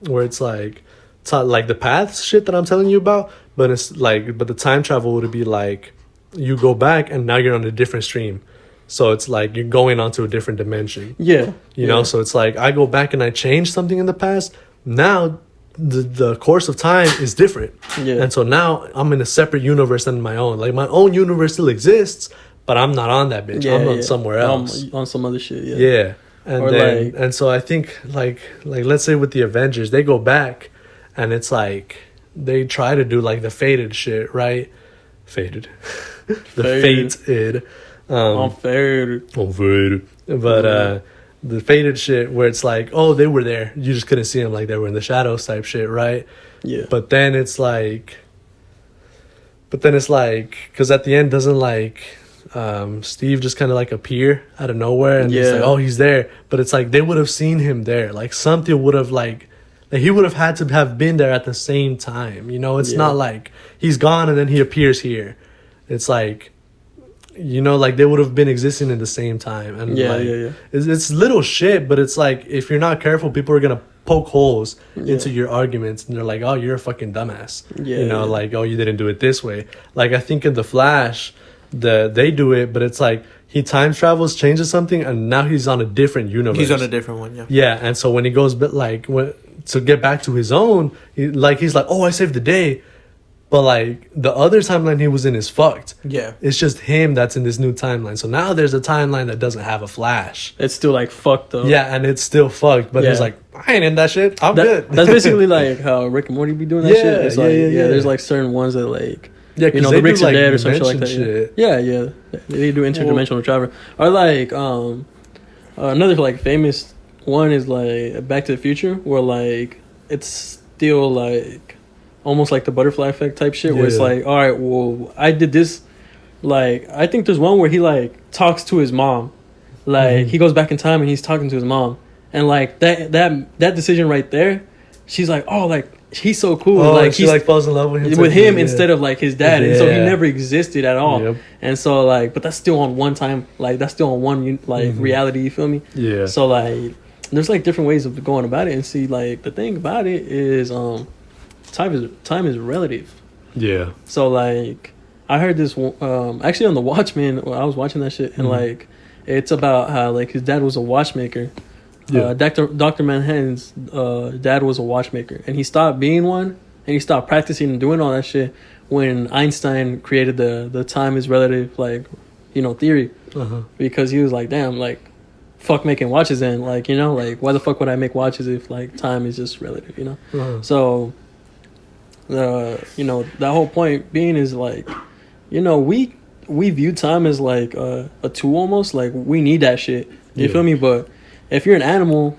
the paths shit that I'm telling you about, but it's like, but the time travel would be like, you go back and now you're on a different stream. So it's like you're going onto a different dimension. Yeah. You know, so it's like I go back and I change something in the past. Now the course of time is different. Yeah. And so now I'm in a separate universe than my own. Like my own universe still exists, but I'm not on that bitch. I'm on somewhere else. On some other shit, yeah. Yeah. And or then, like, and so I think like let's say with the Avengers, they go back and it's like they try to do like the fated shit, right? Fated. Fated. Unfated. But the fated shit where it's like, oh, they were there. You just couldn't see them, like they were in the shadows type shit, right? Yeah. But then it's like because at the end doesn't like Steve just kind of like appear out of nowhere and it's like, oh, he's there. But it's like they would have seen him there. Like something would have like he would have had to have been there at the same time. You know, it's not like he's gone and then he appears here. It's like, you know, like they would have been existing at the same time. And it's little shit, but it's like if you're not careful, people are gonna poke holes into your arguments and they're like, oh, you're a fucking dumbass. You know, like, oh, you didn't do it this way. Like I think in The Flash, they do it, but it's like he time travels, changes something, and now he's on a different universe. He's on a different one, yeah. Yeah, and so when he goes, to get back to his own, he's like, oh, I saved the day. But, like, the other timeline he was in is fucked. Yeah. It's just him that's in this new timeline. So now there's a timeline that doesn't have a Flash. It's still, like, fucked, though. Yeah, and it's still fucked. But he's like, I ain't in that shit. I'm good. That's basically, like, how Rick and Morty be doing that shit. It's like, there's, like, certain ones that, like... Yeah, you know, the Ricks are dead or some shit like that. Shit. Yeah. They do interdimensional travel. Or, like, another, like, famous one is, like, Back to the Future, where, like, it's still, like... almost like the butterfly effect type shit, where it's Yeah. like, all right, well, I did this. Like, I think there's one where he like talks to his mom, like he goes back in time and he's talking to his mom, and like that decision right there, she's like, oh, like he's so cool, Oh, like she he's like falls in love with him. with him Yeah. instead of like his dad, and so he Yeah. never existed at all. Yep. And so like, but that's still on one time, like that's still on one like reality. You feel me? Yeah. So like, there's like different ways of going about it, and see like the thing about it is time is relative. Yeah. So like, I heard this actually on the Watchmen. I was watching that shit, and like, it's about how like his dad was a watchmaker. Yeah. Dr. Manhattan's dad was a watchmaker, and he stopped being one, and he stopped practicing and doing all that shit when Einstein created the time is relative, like, theory, because he was like, damn, like, fuck making watches, and like, like, why the fuck would I make watches if like time is just relative, So, that whole point being is like, we view time as like a tool almost, like we need that shit. You feel me? But if you're an animal,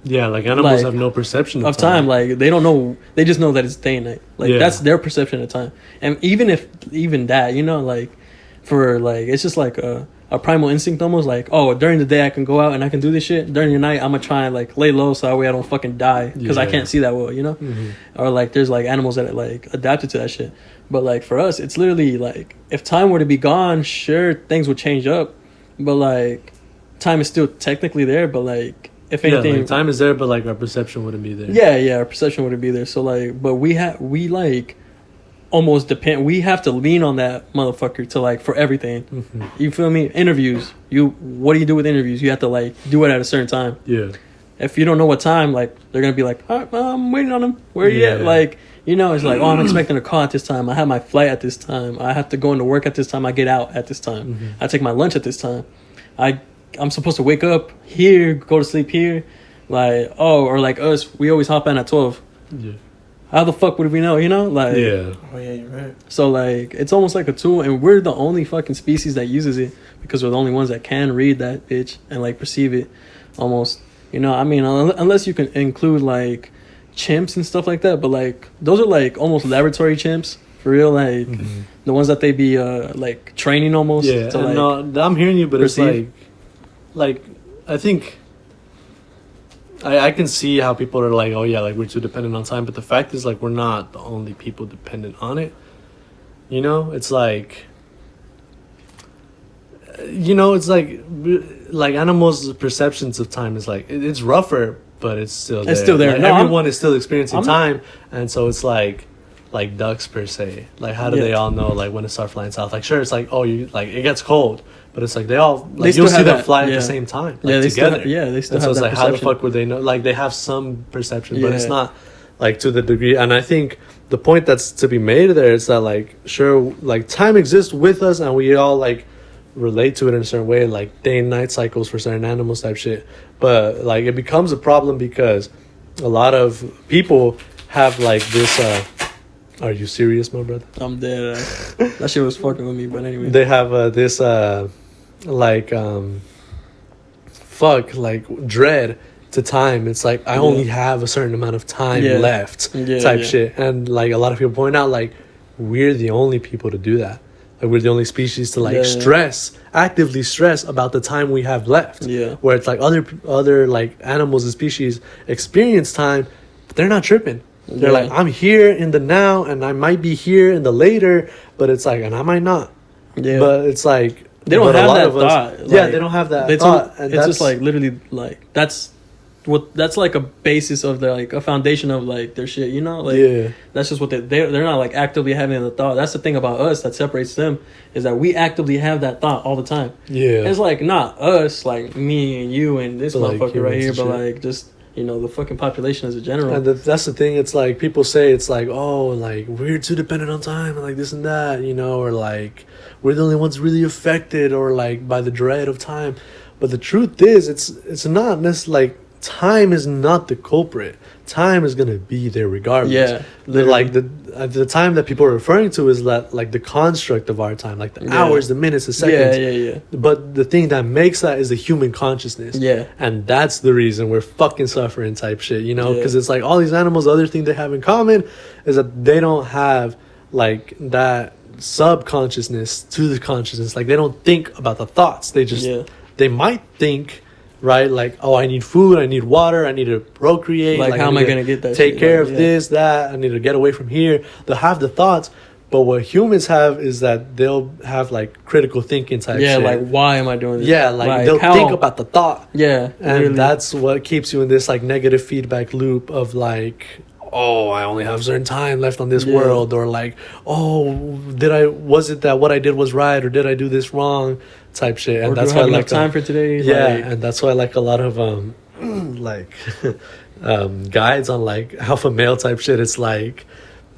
Yeah, like animals like, have no perception of time, like they don't know, they just know that it's day and night. Like that's their perception of time. And even that, like for like, it's just like a primal instinct almost, like, oh, during the day I can go out and I can do this shit. During the night I'm gonna try and like lay low so that way I don't fucking die because I can't see that well, Or like there's like animals that like adapted to that shit. But like for us, it's literally like if time were to be gone, sure, things would change up, but like time is still technically there, but like if anything, like, time is there, but like our perception wouldn't be there. Yeah, our perception wouldn't be there. So like, but we like almost depend. We have to lean on that motherfucker to like for everything. You feel me? Interviews. What do you do with interviews? You have to like do it at a certain time. Yeah. If you don't know what time, like they're gonna be like, all right, I'm waiting on him. Where are you at? Like, it's like, oh, I'm expecting a call at this time. I have my flight at this time. I have to go into work at this time. I get out at this time. I take my lunch at this time. I'm supposed to wake up here, go to sleep here. Like, or like us, we always hop in at 12. Yeah. How the fuck would we know, Like, Yeah. Oh yeah, you're right. So like, it's almost like a tool, and we're the only fucking species that uses it because we're the only ones that can read that bitch and like perceive it almost. I mean, unless you can include like chimps and stuff like that, but like those are like almost laboratory chimps for real, like the ones that they be like training almost. Yeah. To, like, no, I'm hearing you, but perceive. it's like I think I can see how people are like, oh yeah, like we're too dependent on time, but the fact is like we're not the only people dependent on it. It's like it's like animals' perceptions of time is like it's rougher, but it's still there. It's still there. Like, No, everyone is still experiencing time, and so it's like ducks per se. Like how do they all know like when to start flying south? Like sure, it's like, oh, you like it gets cold, but it's like they all like you'll see them fly at the same time, like, they together. they still And have so it's that like how the perception. fuck would they know? Like they have some perception, but it's not like to the degree. And I think the point that's to be made there is that like sure, like time exists with us, and we all like relate to it in a certain way, like day and night cycles for certain animals type shit. But like it becomes a problem because a lot of people have like this. Are you serious, my brother? I'm dead. That shit was fucking with me, but anyway. They have this like dread to time. It's like I only have a certain amount of time left type shit. And like a lot of people point out like we're the only people to do that. Like we're the only species to like actively stress about the time we have left. Yeah. Where it's like other like animals and species experience time, but they're not tripping. They're like, I'm here in the now, and I might be here in the later, but it's like, and I might not. Yeah. But it's like they don't have that thought. They don't have that thought. And it's just like literally like that's like a basis of the like a foundation of like their shit. Like that's just what they're not like actively having the thought. That's the thing about us that separates them is that we actively have that thought all the time. Yeah. And it's like not us, like me and you and this motherfucker right here, but like just. The fucking population as a general. And that's the thing. It's like people say it's like, oh, like we're too dependent on time and like this and that, or like we're the only ones really affected or like by the dread of time. But the truth is, it's not necessarily like time is not the culprit. Time is gonna be there regardless. Yeah, like at the time that people are referring to is that like the construct of our time, like the Yeah. hours, the minutes, the seconds. Yeah. But the thing that makes that is the human consciousness. Yeah. And that's the reason we're fucking suffering type shit, you know? Yeah. Because it's like all these animals, the other thing they have in common is that they don't have like that subconsciousness to the consciousness. Like they don't think about the thoughts. They just, they might think, right? Like, oh, I need food, I need water, I need to procreate. Like how am I going to get that take shit? care Like, of this, that, I need to get away from here. They'll have the thoughts. But what humans have is that they'll have like critical thinking type shit. like why am I doing this? Yeah, like they'll think about the thought. Yeah. And literally. that's what keeps you in this like negative feedback loop of like, oh, I only have certain time left on this world, or like, oh, was it that what I did was right, or did I do this wrong type shit. And or that's do I why have like enough time for today. and that's why like a lot of like guides on like alpha male type shit, it's like,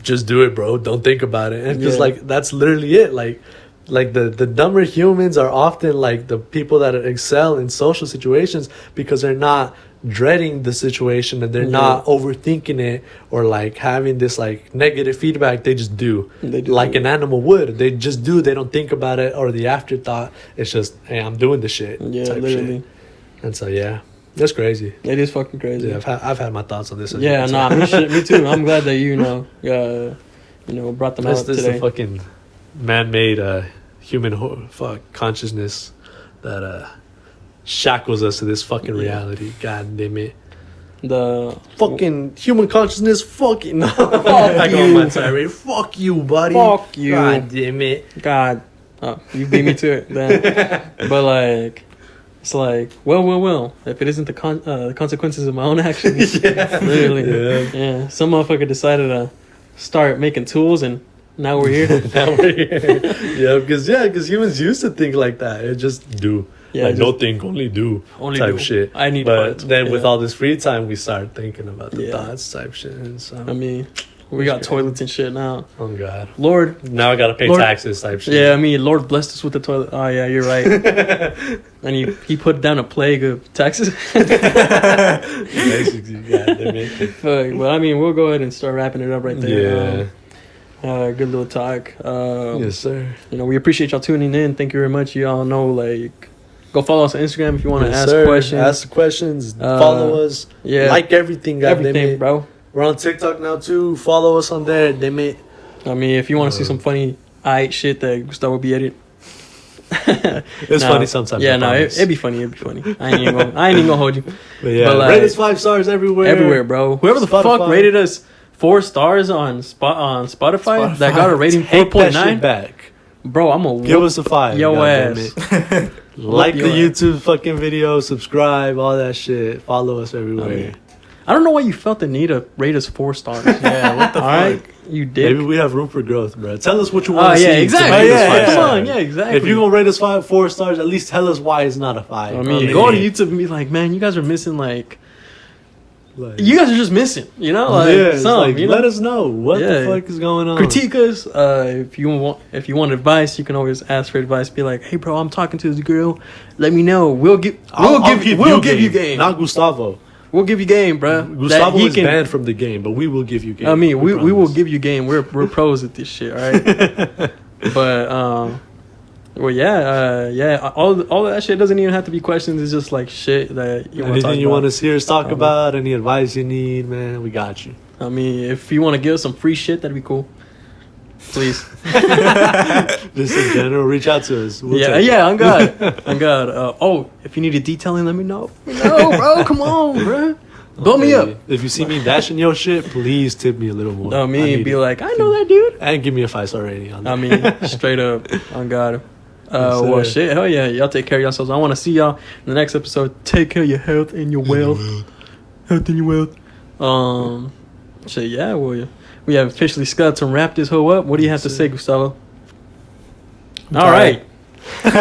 just do it, bro, don't think about it. And just like that's literally it. Like the dumber humans are often like the people that excel in social situations because they're not dreading the situation and they're not overthinking it or like having this like negative feedback. They just do. They do like an animal would. They just do. They don't think about it or the afterthought. It's just, hey, I'm doing the shit. Yeah, type literally. Shit. And so that's crazy. It is fucking crazy. Yeah, I've had my thoughts on this. Me too. I'm glad that you brought them out today. This is the fucking man-made human consciousness that shackles us to this fucking reality. God damn it. The fucking human consciousness. Fucking no. I go on my tirade. Fuck you, buddy. Fuck you. God damn it. God. Oh, you beat me to it then. But like, it's like, well. If it isn't the consequences of my own actions, literally. Yeah. Some motherfucker decided to start making tools, and now we're here. Yeah, because humans used to think like that. It just do. Yeah, like don't think, only do. Only type do. shit. I need. But then with all this free time, we start thinking about the thoughts type shit. And so I mean, we got toilets and shit now. Oh God, Lord. Now I gotta pay taxes type shit. Yeah, I mean, Lord blessed us with the toilet. Oh yeah, you're right. And he put down a plague of taxes. Basically, Well, I mean, we'll go ahead and start wrapping it up right there. Good little talk. Yes, sir. We appreciate y'all tuning in. Thank you very much. Y'all know, like, go follow us on Instagram if you want to ask questions. Ask questions. Follow us. Yeah. Like everything, everything, bro. We're on TikTok now too. Follow us on there. Damn it. I mean, if you want to see some funny shit that Gustavo will be editing. It's funny sometimes. Yeah, it'd be funny. I ain't even gonna hold you. But yeah, like, rate us 5 stars everywhere, bro. Whoever the fuck rated us 4 stars on Spotify that got a rating 4.9 back, bro. I'm gonna give us a 5. Yo ass. Like the YouTube fucking video, subscribe, all that shit. Follow us everywhere. I don't know why you felt the need to rate us 4 stars. Yeah, what the fuck? Right? You did. Maybe we have room for growth, bro. Tell us what you want to see. Exactly. Come on, exactly. If you're gonna rate us 4 stars, at least tell us why it's not a 5. I mean, go to YouTube and be like, man, you guys are missing like you guys are just missing, let us know what the fuck is going on. Critique us. If you want advice, you can always ask for advice. Be like, hey, bro, I'm talking to this girl. Let me know. We'll give you game. Not Gustavo. We'll give you game, bro. Gustavo is banned from the game, but we will give you game. I mean, we will give you game. We're pros at this shit, all right? But all that shit doesn't even have to be questions. It's just like shit that you want to talk about. Anything you want to hear us talk about, any advice you need, man, we got you. I mean, if you want to give us some free shit, that'd be cool. Please. Just in general, reach out to us. I'm God. If you need a detailing, let me know. No, bro, come on, bro. Blow me up. If you see me dashing your shit, please tip me a little more. Be like, I know that dude. And give me a 5-star rating on that. I mean, straight up, on God. Shit, hell yeah. Y'all take care of yourselves. I want to see y'all in the next episode. Take care of your health and your wealth. Health and your wealth. Shit, yeah, we have officially got to wrap this hoe up. What do you have to say, Gustavo? All right.